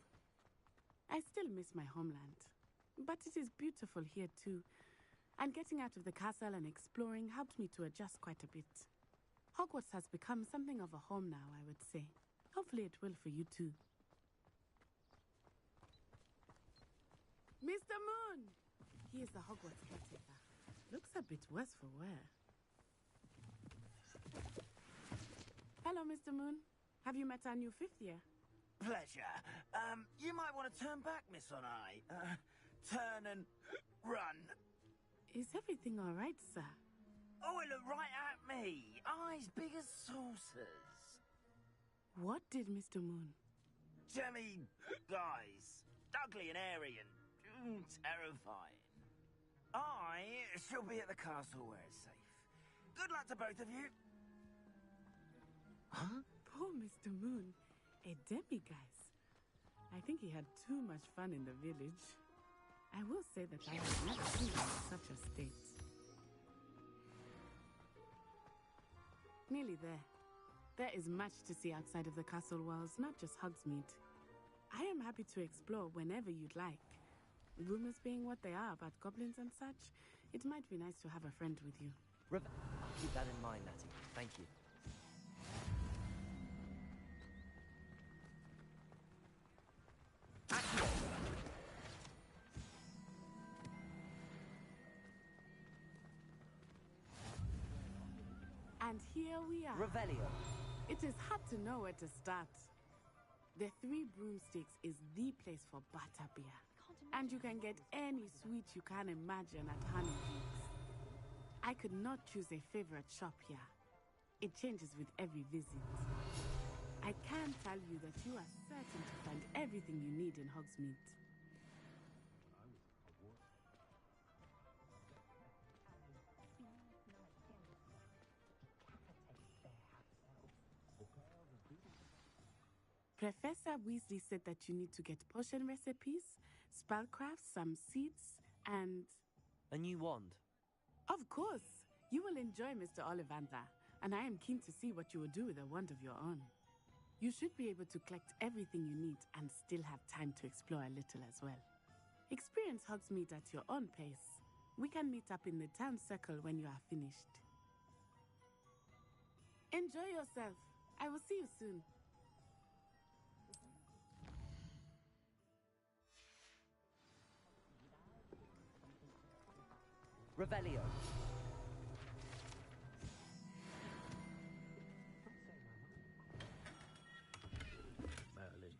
J: I still miss my homeland, but it is beautiful here too. And getting out of the castle and exploring helped me to adjust quite a bit. Hogwarts has become something of a home now, I would say. Hopefully it will for you too. Mr. Moon! He is the Hogwarts caretaker. Looks a bit worse for wear. Hello, Mr. Moon. Have you met our new fifth year?
T: Pleasure. You might want to turn back, Miss On Eye. Turn and run.
J: Is everything all right, sir?
T: Oh, it looked right at me. Eyes big as saucers.
J: What did Mr. Moon?
T: Jemmy guys. Ugly and airy and terrifying. I shall be at the castle where it's safe. Good luck to both of you.
J: Huh? Poor Mr. Moon. A demiguise. I think he had too much fun in the village. I will say that I have never seen him in such a state. Nearly there. There is much to see outside of the castle walls, not just Hogsmeade. I am happy to explore whenever you'd like. Rumors being what they are about goblins and such, it might be nice to have a friend with you.
D: I'll keep that in mind, Natty. Thank you.
J: And here we are.
D: Revelio.
J: It is hard to know where to start. The Three Broomsticks is the place for butterbeer. And you can get any sweet you can imagine at Honeybeaks. I could not choose a favorite shop here. It changes with every visit. I can tell you that you are certain to find everything you need in Hogsmeade. Professor Weasley said that you need to get potion recipes, spellcrafts, some seeds, and...
D: A new wand?
J: Of course! You will enjoy Mr. Ollivander, and I am keen to see what you will do with a wand of your own. You should be able to collect everything you need and still have time to explore a little as well. Experience Hogsmeade at your own pace. We can meet up in the town circle when you are finished. Enjoy yourself. I will see you soon.
D: Revelio.
K: Merlin,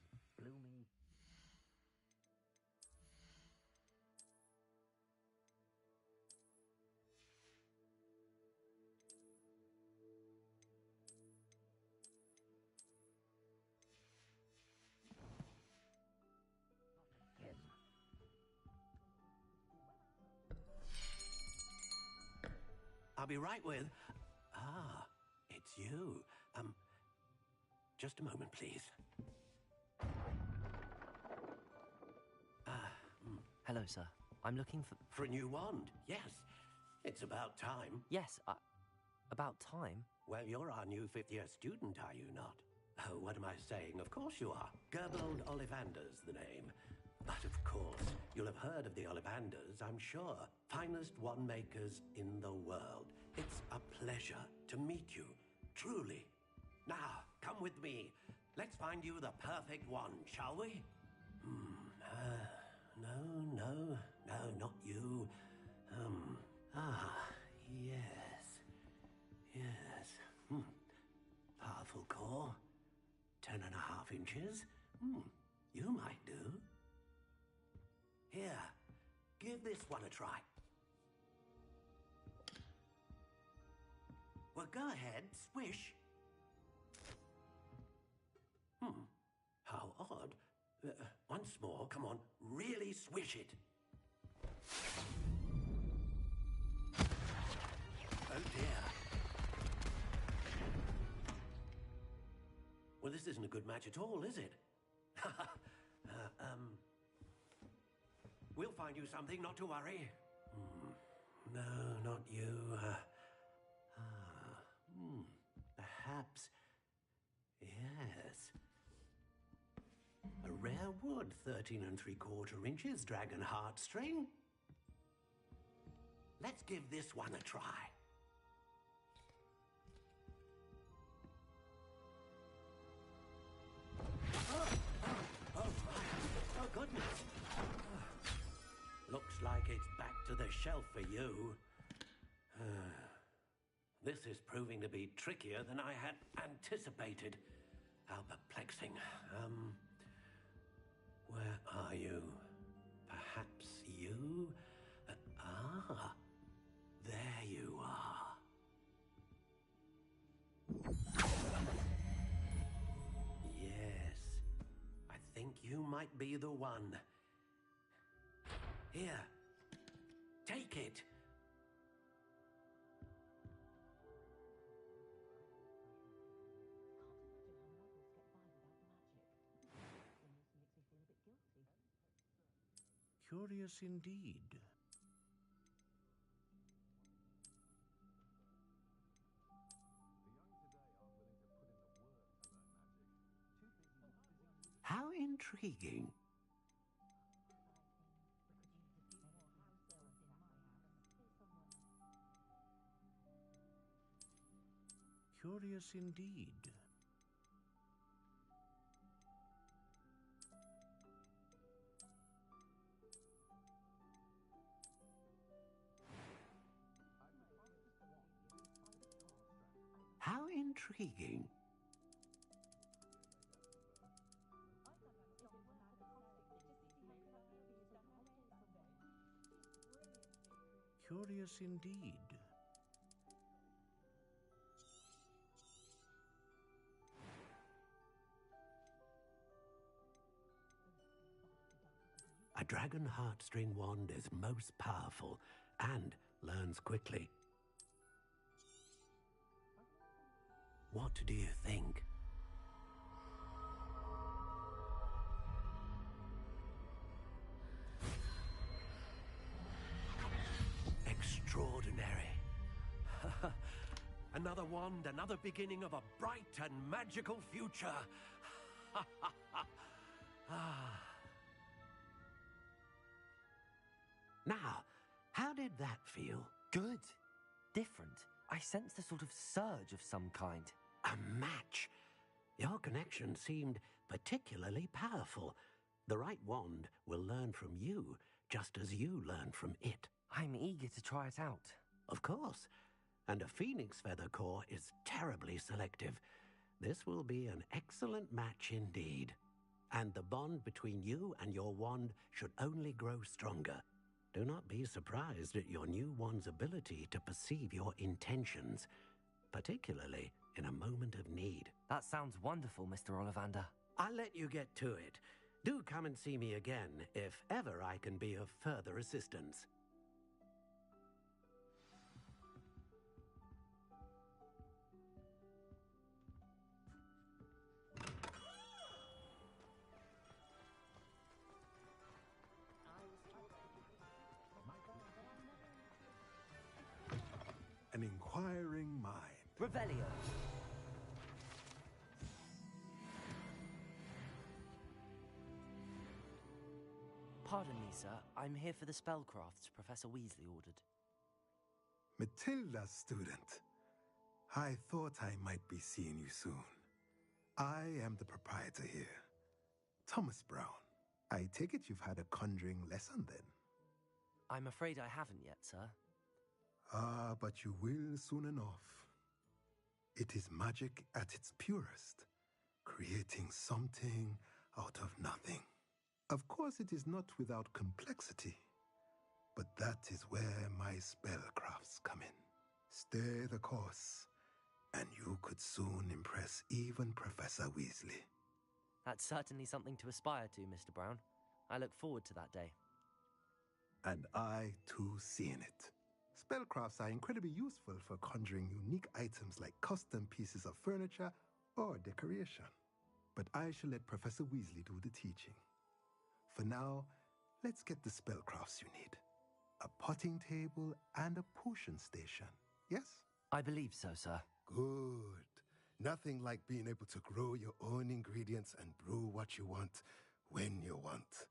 K: I'll be right with... Ah, it's you. Just a moment, please.
D: Hello, sir. I'm looking for...
K: For a new wand, yes. It's about time.
D: Yes, about time?
K: Well, you're our new fifth-year student, are you not? Oh, what am I saying? Of course you are. Gerbold Ollivander's the name. But of course, you'll have heard of the Ollivanders, I'm sure. Finest wand makers in the world. It's a pleasure to meet you, truly. Now, come with me. Let's find you the perfect wand, shall we? No, not you. Yes. Powerful core. 10.5 inches. You might do. Here, give this one a try. Well, go ahead, swish. How odd. Once more, come on, really swish it. Oh dear. Well, this isn't a good match at all, is it? We'll find you something, not to worry. No, not you. Perhaps. Yes. A rare wood, 13 3/4 inches, dragon heartstring. Let's give this one a try. Oh, goodness. Looks like it's back to the shelf for you. This is proving to be trickier than I had anticipated. How perplexing. Where are you? Perhaps you? There you are. Yes, I think you might be the one. Here, take it.
Q: Curious indeed.
K: How intriguing.
Q: Curious indeed.
K: How intriguing.
Q: Curious indeed.
K: A dragon heartstring wand is most powerful and learns quickly. What do you think? Extraordinary. Another wand, another beginning of a bright and magical future. Now, how did that feel?
D: Good. Different. I sensed a sort of surge of some kind.
K: A match. Your connection seemed particularly powerful. The right wand will learn from you, just as you learn from it.
D: I'm eager to try it out.
K: Of course. And a phoenix feather core is terribly selective. This will be an excellent match indeed. And the bond between you and your wand should only grow stronger. Do not be surprised at your new wand's ability to perceive your intentions, particularly in a moment of need.
D: That sounds wonderful, Mr. Ollivander.
K: I'll let you get to it. Do come and see me again if ever I can be of further assistance.
U: an inquiring mind.
D: Revelio. Pardon me, sir. I'm here for the spellcrafts Professor Weasley ordered.
U: Matilda's student. I thought I might be seeing you soon. I am the proprietor here, Thomas Brown. I take it you've had a conjuring lesson then?
D: I'm afraid I haven't yet, sir.
U: Ah, but you will soon enough. It is magic at its purest, creating something out of nothing. Of course, it is not without complexity, but that is where my spellcrafts come in. Stay the course, and you could soon impress even Professor Weasley.
D: That's certainly something to aspire to, Mr. Brown. I look forward to that day.
U: And I, too, seeing it. Spellcrafts are incredibly useful for conjuring unique items like custom pieces of furniture or decoration. But I shall let Professor Weasley do the teaching. For now, let's get the spellcrafts you need. A potting table and a potion station, yes?
D: I believe so, sir.
U: Good. Nothing like being able to grow your own ingredients and brew what you want when you want.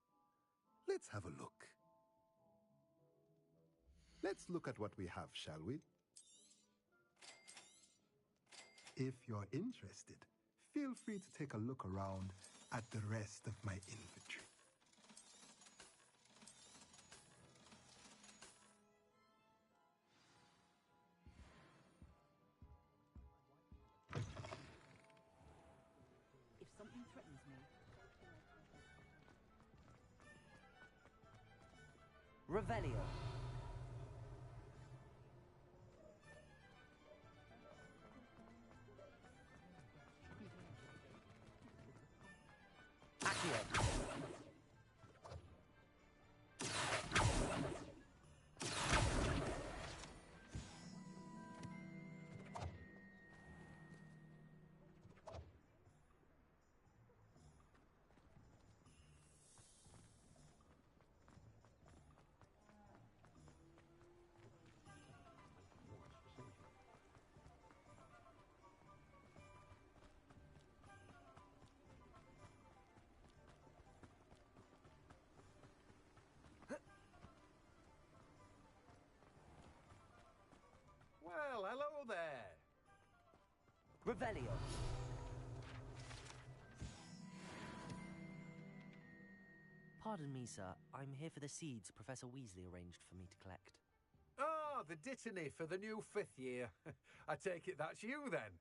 U: Let's have a look. Let's look at what we have, shall we? If you're interested, feel free to take a look around at the rest of my inventory.
E: If something threatens me...
D: Revelio. Accio.
K: Well, hello there.
D: Revelio. Pardon me, sir. I'm here for the seeds Professor Weasley arranged for me to collect.
K: Ah, the dittany for the new 5th year. I take it that's you, then.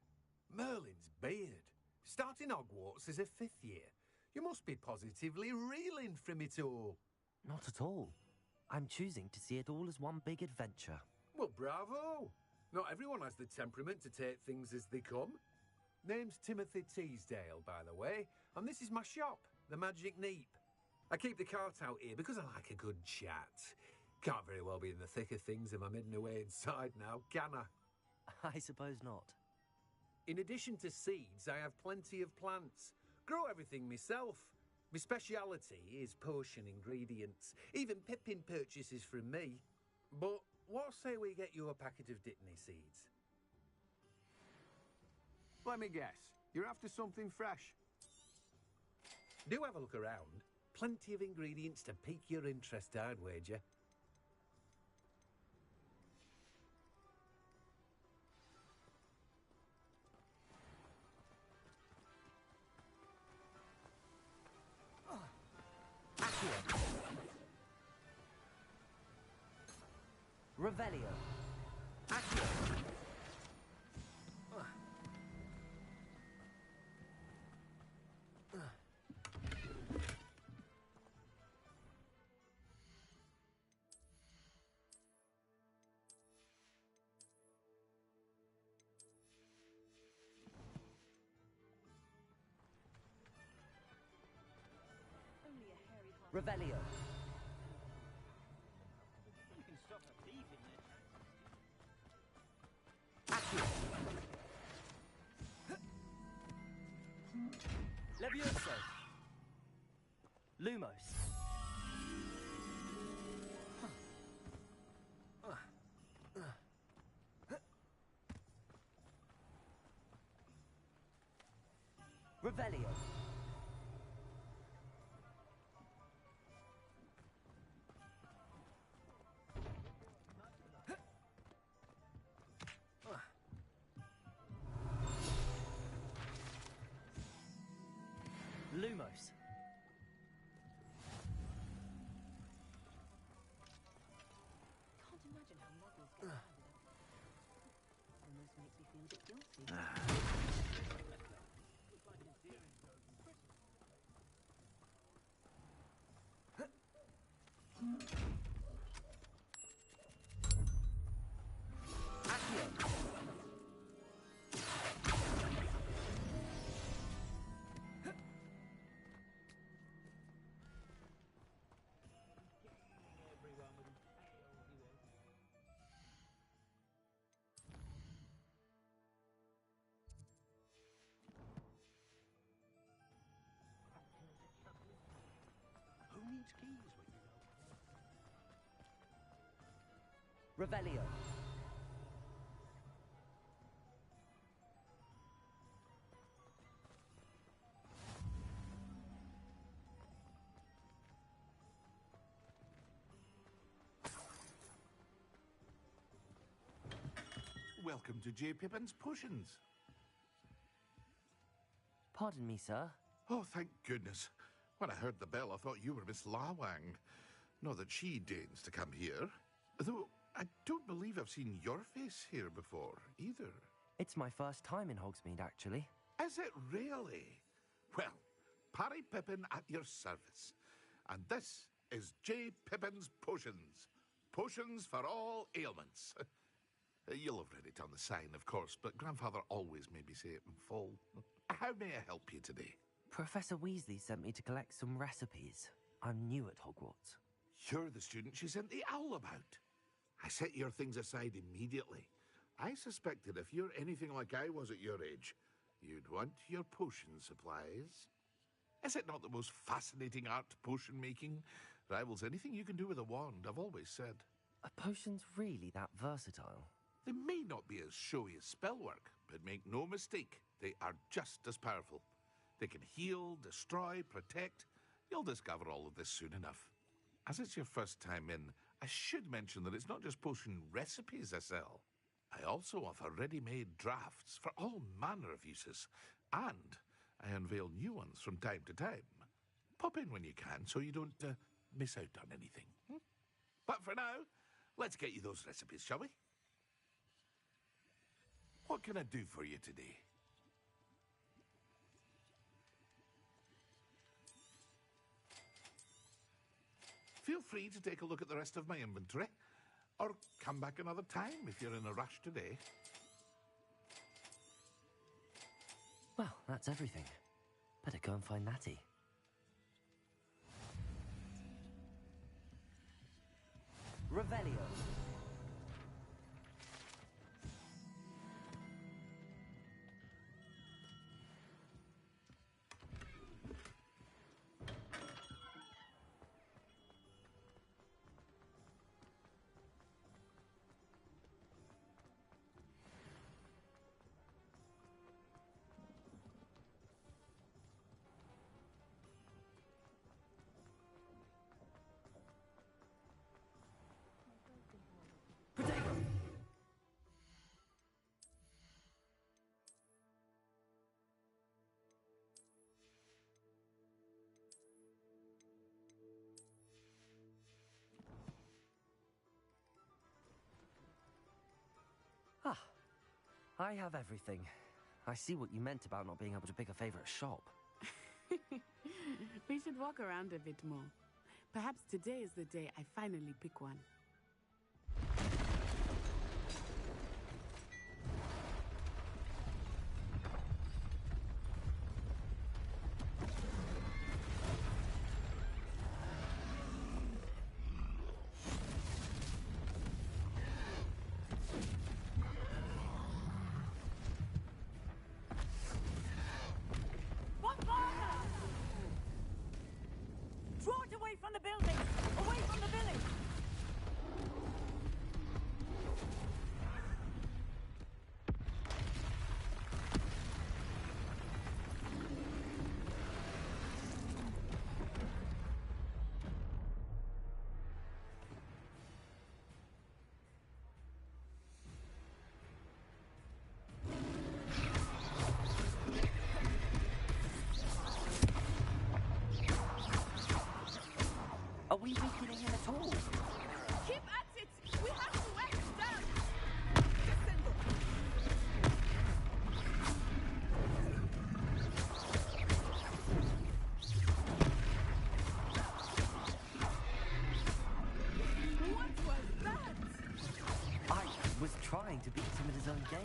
K: Merlin's beard. Starting Hogwarts as a 5th year. You must be positively reeling from it all.
D: Not at all. I'm choosing to see it all as one big adventure.
K: Well, bravo. Not everyone has the temperament to take things as they come. Name's Timothy Teasdale, by the way, and this is my shop, the Magic Neep. I keep the cart out here because I like a good chat. Can't very well be in the thick of things if I'm hidden away inside now, can I?
D: I suppose not.
K: In addition to seeds, I have plenty of plants. Grow everything myself. My speciality is potion ingredients. Even Pippin purchases from me. But what say we get you a packet of dittany seeds?
V: Let me guess. You're after something fresh.
K: Do have a look around. Plenty of ingredients to pique your interest, I'd wager.
D: Accio. Revelio. Accio. Revelio.
G: You can stop a thief in there.
D: Accio. Levioso. Lumos. Revelio. Lumos.
R: Can't imagine how models get by without. Almost makes me feel a bit guilty.
K: Who needs keys when you know?
D: Revelio.
K: Welcome to J. Pippin's Potions.
D: Pardon me, sir.
A: Oh, thank goodness. When I heard the bell, I thought you were Miss Lawang. Not that she deigns to come here. Though I don't believe I've seen your face here before, either.
D: It's my first time in Hogsmeade, actually.
A: Is it really? Well, Parry Pippin at your service. And this is J. Pippin's Potions. Potions for all ailments. You'll have read it on the sign, of course, but Grandfather always made me say it in full. How may I help you today?
D: Professor Weasley sent me to collect some recipes. I'm new at Hogwarts.
A: You're the student she sent the owl about. I set your things aside immediately. I suspected if you're anything like I was at your age, you'd want your potion supplies. Is it not the most fascinating art, potion making? Rivals anything you can do with a wand, I've always said.
D: Are potions really that versatile?
A: They may not be as showy as spellwork, but make no mistake, they are just as powerful. They can heal, destroy, protect. You'll discover all of this soon enough. As it's your first time in, I should mention that it's not just potion recipes I sell. I also offer ready-made drafts for all manner of uses, and I unveil new ones from time to time. Pop in when you can so you don't miss out on anything. But for now, let's get you those recipes, shall we? What can I do for you today? Feel free to take a look at the rest of my inventory, or come back another time if you're in a rush today.
D: Well, that's everything. Better go and find Natty. Revelio. Ah, I have everything. I see what you meant about not being able to pick a favorite shop.
J: We should walk around a bit more. Perhaps today is the day I finally pick one.
R: Draw it away from the building! Away from the village!
D: trying to beat him at his own game.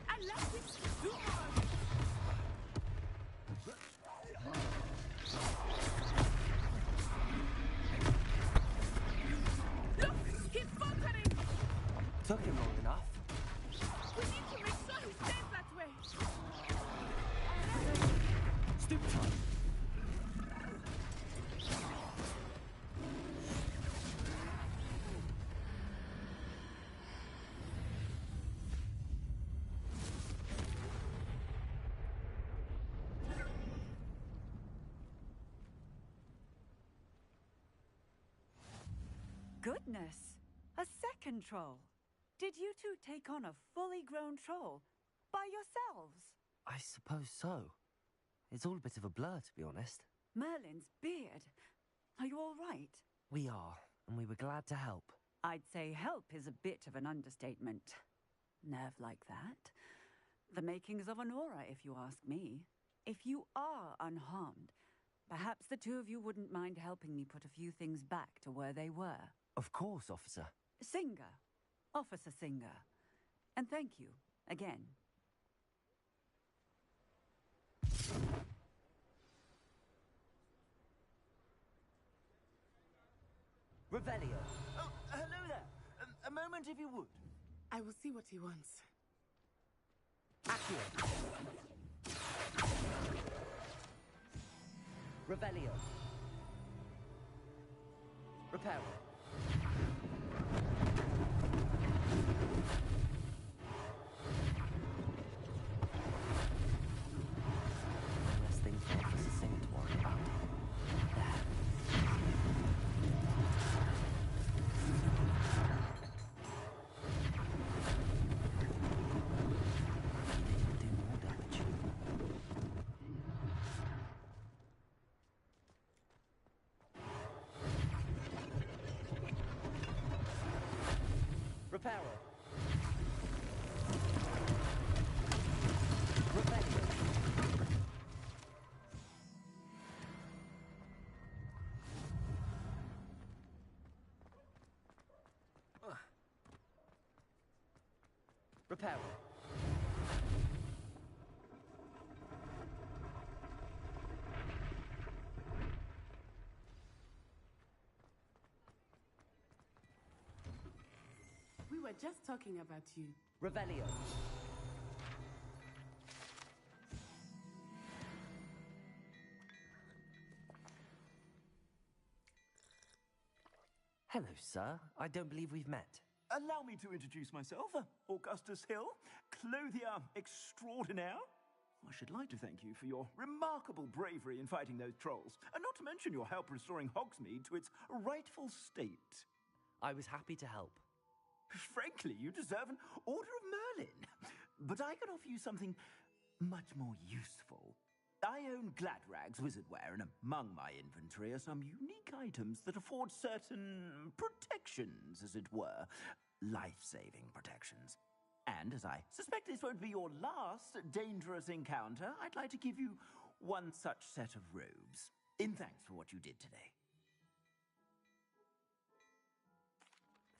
J: I love it. Do more. Look, he's faltering.
D: Took him long enough.
J: We need to make sure he stays that way.
D: Stoop time.
I: Goodness! A second troll. Did you two take on a fully grown troll by yourselves?
D: I suppose so. It's all a bit of a blur, to be honest.
I: Merlin's beard. Are you all right?
D: We are, and we were glad to help.
I: I'd say help is a bit of an understatement. Nerve like that. The makings of an aura, if you ask me. If you are unharmed, perhaps the two of you wouldn't mind helping me put a few things back to where they were.
D: Of course, officer.
I: Singer. Officer Singer. And thank you, again.
D: Revelio.
T: Oh, hello there. A moment, if you would.
J: I will see what he wants.
D: Accio. Revelio. Reparo. Less things for Officer Singer to worry about. Reparo. Revelio. Reparo.
J: We were just talking about you.
D: Revelio. Hello, sir. I don't believe we've met.
T: Allow me to introduce myself, Augustus Hill, clothier extraordinaire. I should like to thank you for your remarkable bravery in fighting those trolls, and not to mention your help restoring Hogsmeade to its rightful state.
D: I was happy to help.
T: Frankly, you deserve an Order of Merlin. But I can offer you something much more useful. I own Gladrag's wizardware, and among my inventory are some unique items that afford certain protections, as it were. Life-saving protections. And as I suspect this won't be your last dangerous encounter, I'd like to give you one such set of robes, in thanks for what you did today.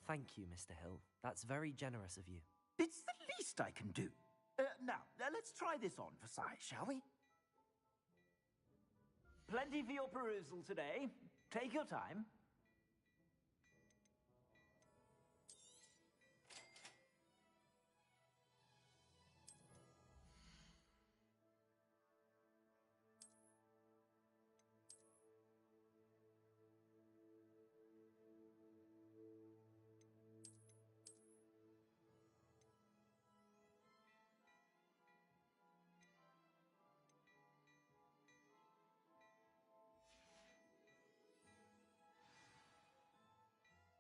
D: Thank you, Mr. Hill. That's very generous of you.
T: It's the least I can do. Now, let's try this on for size, shall we? Plenty for your perusal today. Take your time.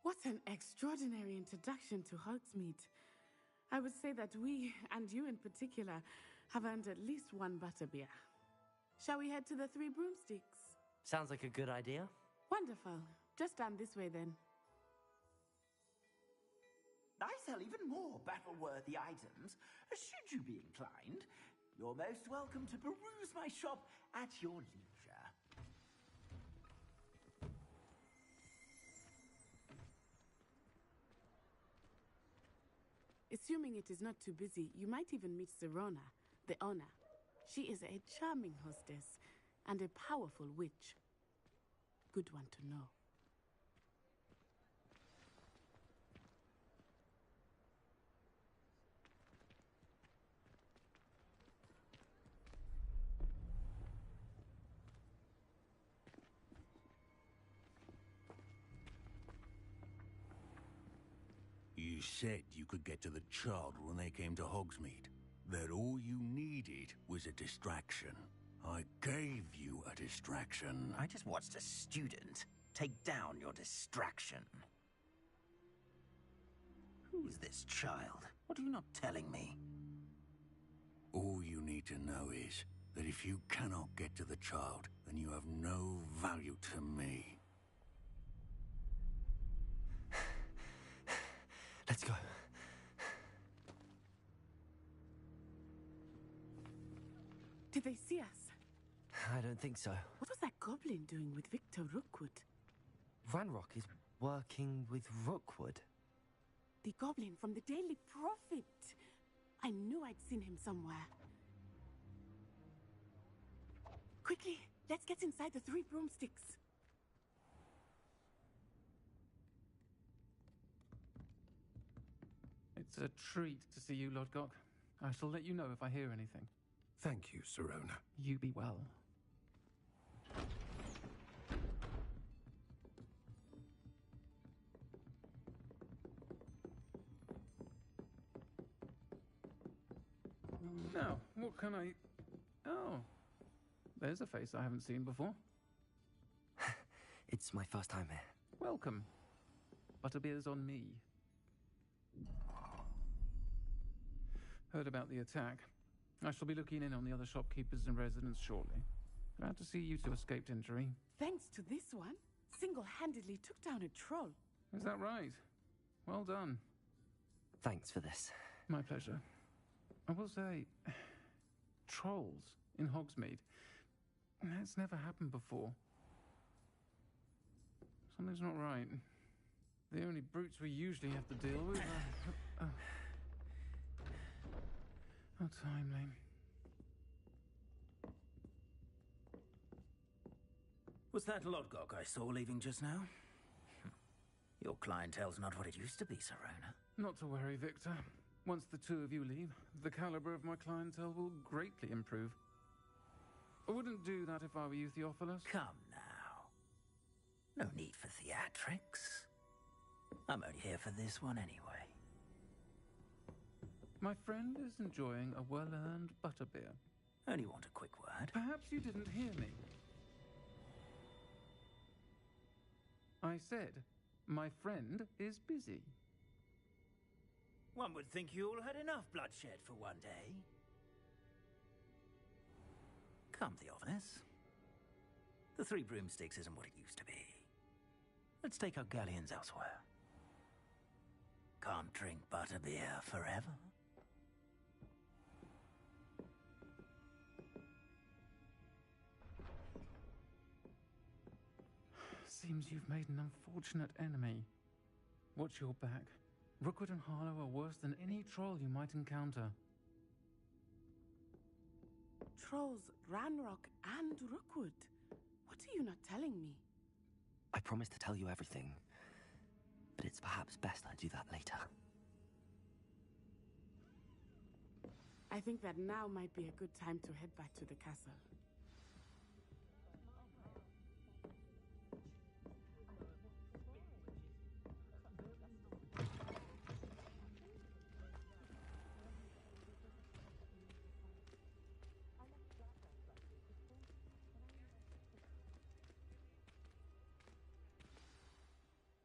J: What an extraordinary introduction to Hogsmeade. I would say that we, and you in particular, have earned at least one butterbeer. Shall we head to the Three Broomsticks?
D: Sounds like a good idea.
J: Wonderful. Just down this way then.
T: I sell even more battle-worthy items. Should you be inclined, you're most welcome to peruse my shop at your leisure.
J: Assuming it is not too busy, you might even meet Sirona, the owner. She is a charming hostess and a powerful witch. Good one to know.
Q: You said you could get to the child when they came to Hogsmeade. That all you needed was a distraction. I gave you a distraction.
T: I just watched a student take down your distraction. Who is this child? What are you not telling me?
Q: All you need to know is that if you cannot get to the child, then you have no value to me.
D: Let's go.
J: Did they see us?
D: I don't think so.
J: What was that goblin doing with Victor Rookwood?
D: Ranrock is working with Rookwood.
J: The goblin from the Daily Prophet. I knew I'd seen him somewhere. Quickly, let's get inside the 3 broomsticks.
F: It's a treat to see you, Lodgok. I shall let you know if I hear anything.
U: Thank you, Sirona.
F: You be well. Now, what can I... Oh, there's a face I haven't seen before.
D: It's my first time here.
F: Welcome. Butterbeer's on me. Heard about the attack. I shall be looking in on the other shopkeepers and residents shortly. Glad to see you two escaped injury.
J: Thanks to this one, single-handedly took down a troll.
F: Is that right? Well done.
D: Thanks for this.
F: My pleasure. I will say, trolls in Hogsmeade. That's never happened before. Something's not right. The only brutes we usually have to deal with are... How timely.
T: Was that Lodgok I saw leaving just now? Your clientele's not what it used to be, Sirona.
F: Not to worry, Victor. Once the 2 of you leave, the caliber of my clientele will greatly improve. I wouldn't do that if I were you, Theophilus.
T: Come now. No need for theatrics. I'm only here for this one anyway.
F: My friend is enjoying a well-earned butterbeer.
T: Only want a quick word.
F: Perhaps you didn't hear me. I said, my friend is busy.
T: One would think you all had enough bloodshed for one day. Come, Theophilus. The 3 broomsticks isn't what it used to be. Let's take our galleons elsewhere. Can't drink butterbeer forever.
F: Seems you've made an unfortunate enemy. Watch your back. Rookwood and Harlow are worse than any troll you might encounter.
J: Trolls, Ranrock, and Rookwood. What are you not telling me?
D: I promised to tell you everything, but it's perhaps best I do that later.
J: I think that now might be a good time to head back to the castle.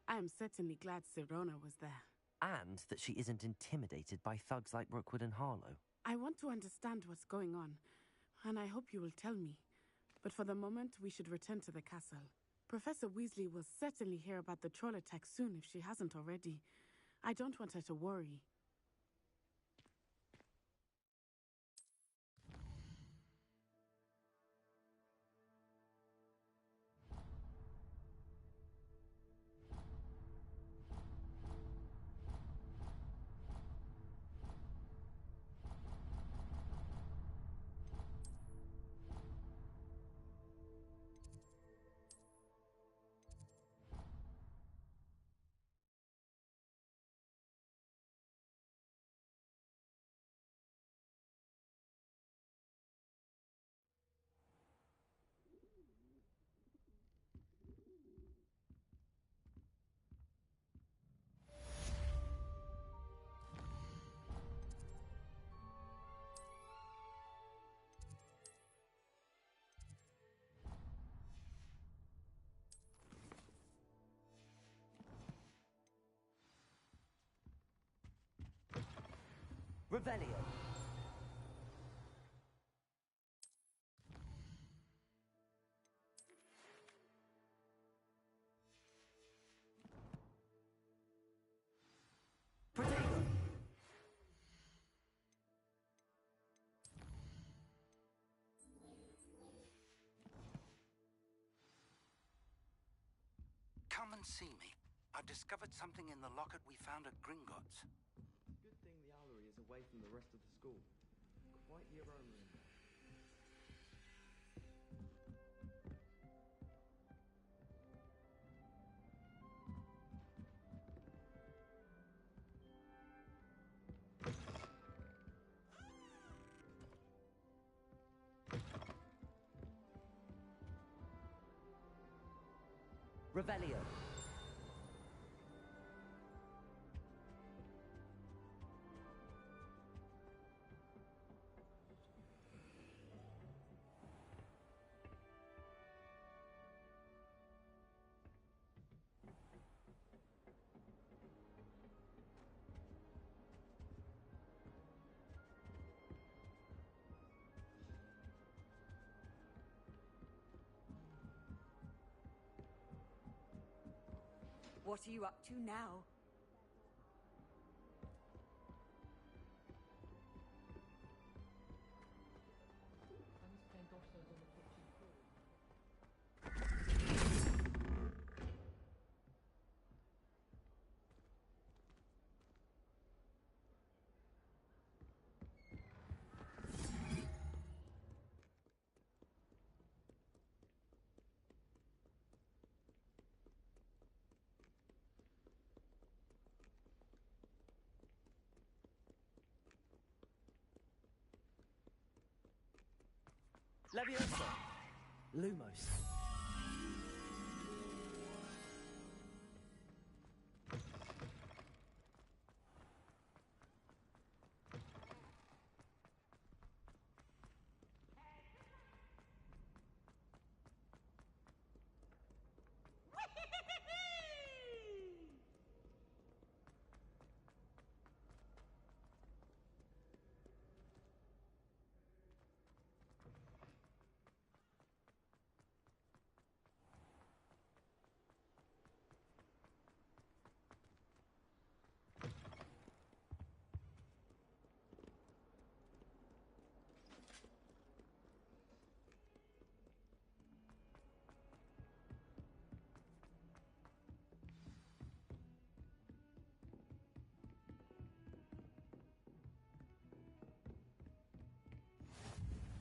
J: I am certainly glad Sirona was there.
D: And that she isn't intimidated by thugs like Rookwood and Harlow.
J: I want to understand what's going on, and I hope you will tell me. But for the moment, we should return to the castle. Professor Weasley will certainly hear about the troll attack soon if she hasn't already. I don't want her to worry.
D: Revelio. Protego.
M: Come and see me. I've discovered something in the locket we found at Gringotts.
N: Good thing the owlery is away from the rest of the school. Quite the aroma in there.
D: Revelio.
I: What are you up to now?
D: Leviosa. Lumos.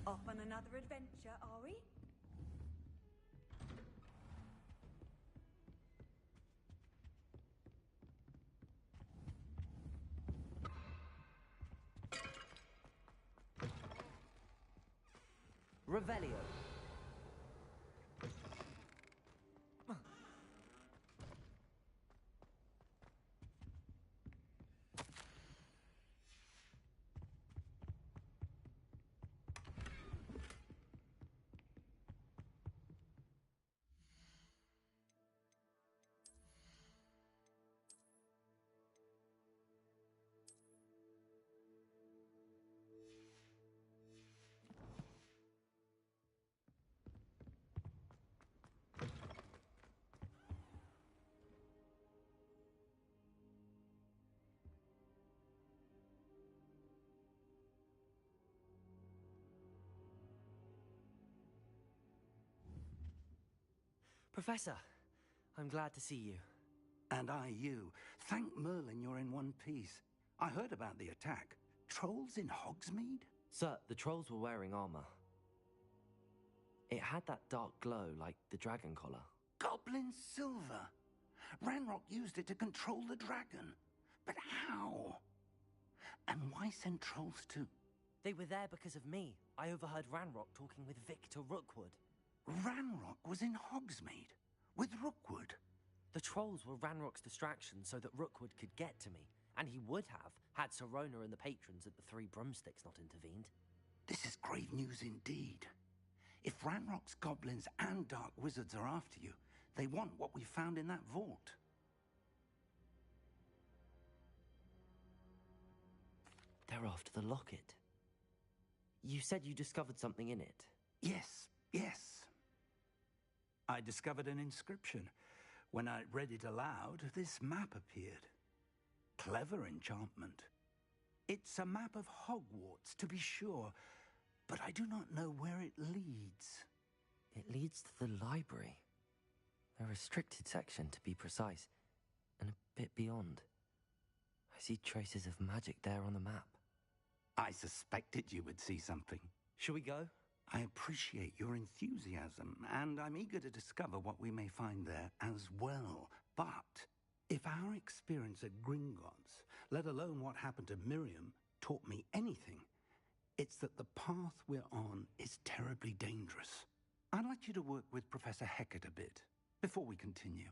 I: Off on another adventure, are we?
D: Revelio. Professor, I'm glad to see you.
M: And I you. Thank Merlin you're in one piece. I heard about the attack. Trolls in Hogsmeade?
D: Sir, the trolls were wearing armor. It had that dark glow like the dragon collar.
M: Goblin silver! Ranrock used it to control the dragon. But how? And why send trolls too?
D: They were there because of me. I overheard Ranrock talking with Victor Rookwood.
M: Ranrock was in Hogsmeade with Rookwood.
D: The trolls were Ranrock's distraction so that Rookwood could get to me, and he would have had Sirona and the patrons at the Three Broomsticks not intervened.
M: This is grave news indeed. If Ranrock's goblins and dark wizards are after you, they want what we found in that vault.
D: They're after the locket. You said you discovered something in it.
M: Yes, yes. I discovered an inscription. When I read it aloud, this map appeared. Clever enchantment. It's a map of Hogwarts, to be sure, but I do not know where it leads.
D: It leads to the library. A restricted section, to be precise, and a bit beyond. I see traces of magic there on the map.
M: I suspected you would see something.
D: Shall we go?
M: I appreciate your enthusiasm, and I'm eager to discover what we may find there as well. But if our experience at Gringotts, let alone what happened to Miriam, taught me anything, it's that the path we're on is terribly dangerous. I'd like you to work with Professor Hecat a bit before we continue.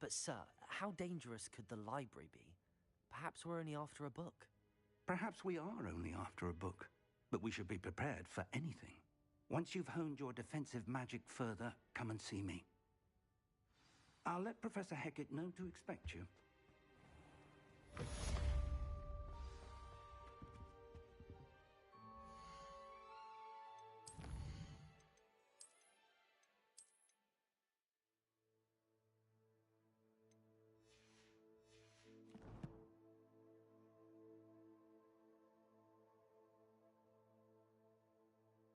D: But, sir, how dangerous could the library be? Perhaps we're only after a book.
M: Perhaps we are only after a book, but we should be prepared for anything. Once you've honed your defensive magic further, come and see me. I'll let Professor Hecat know to expect you.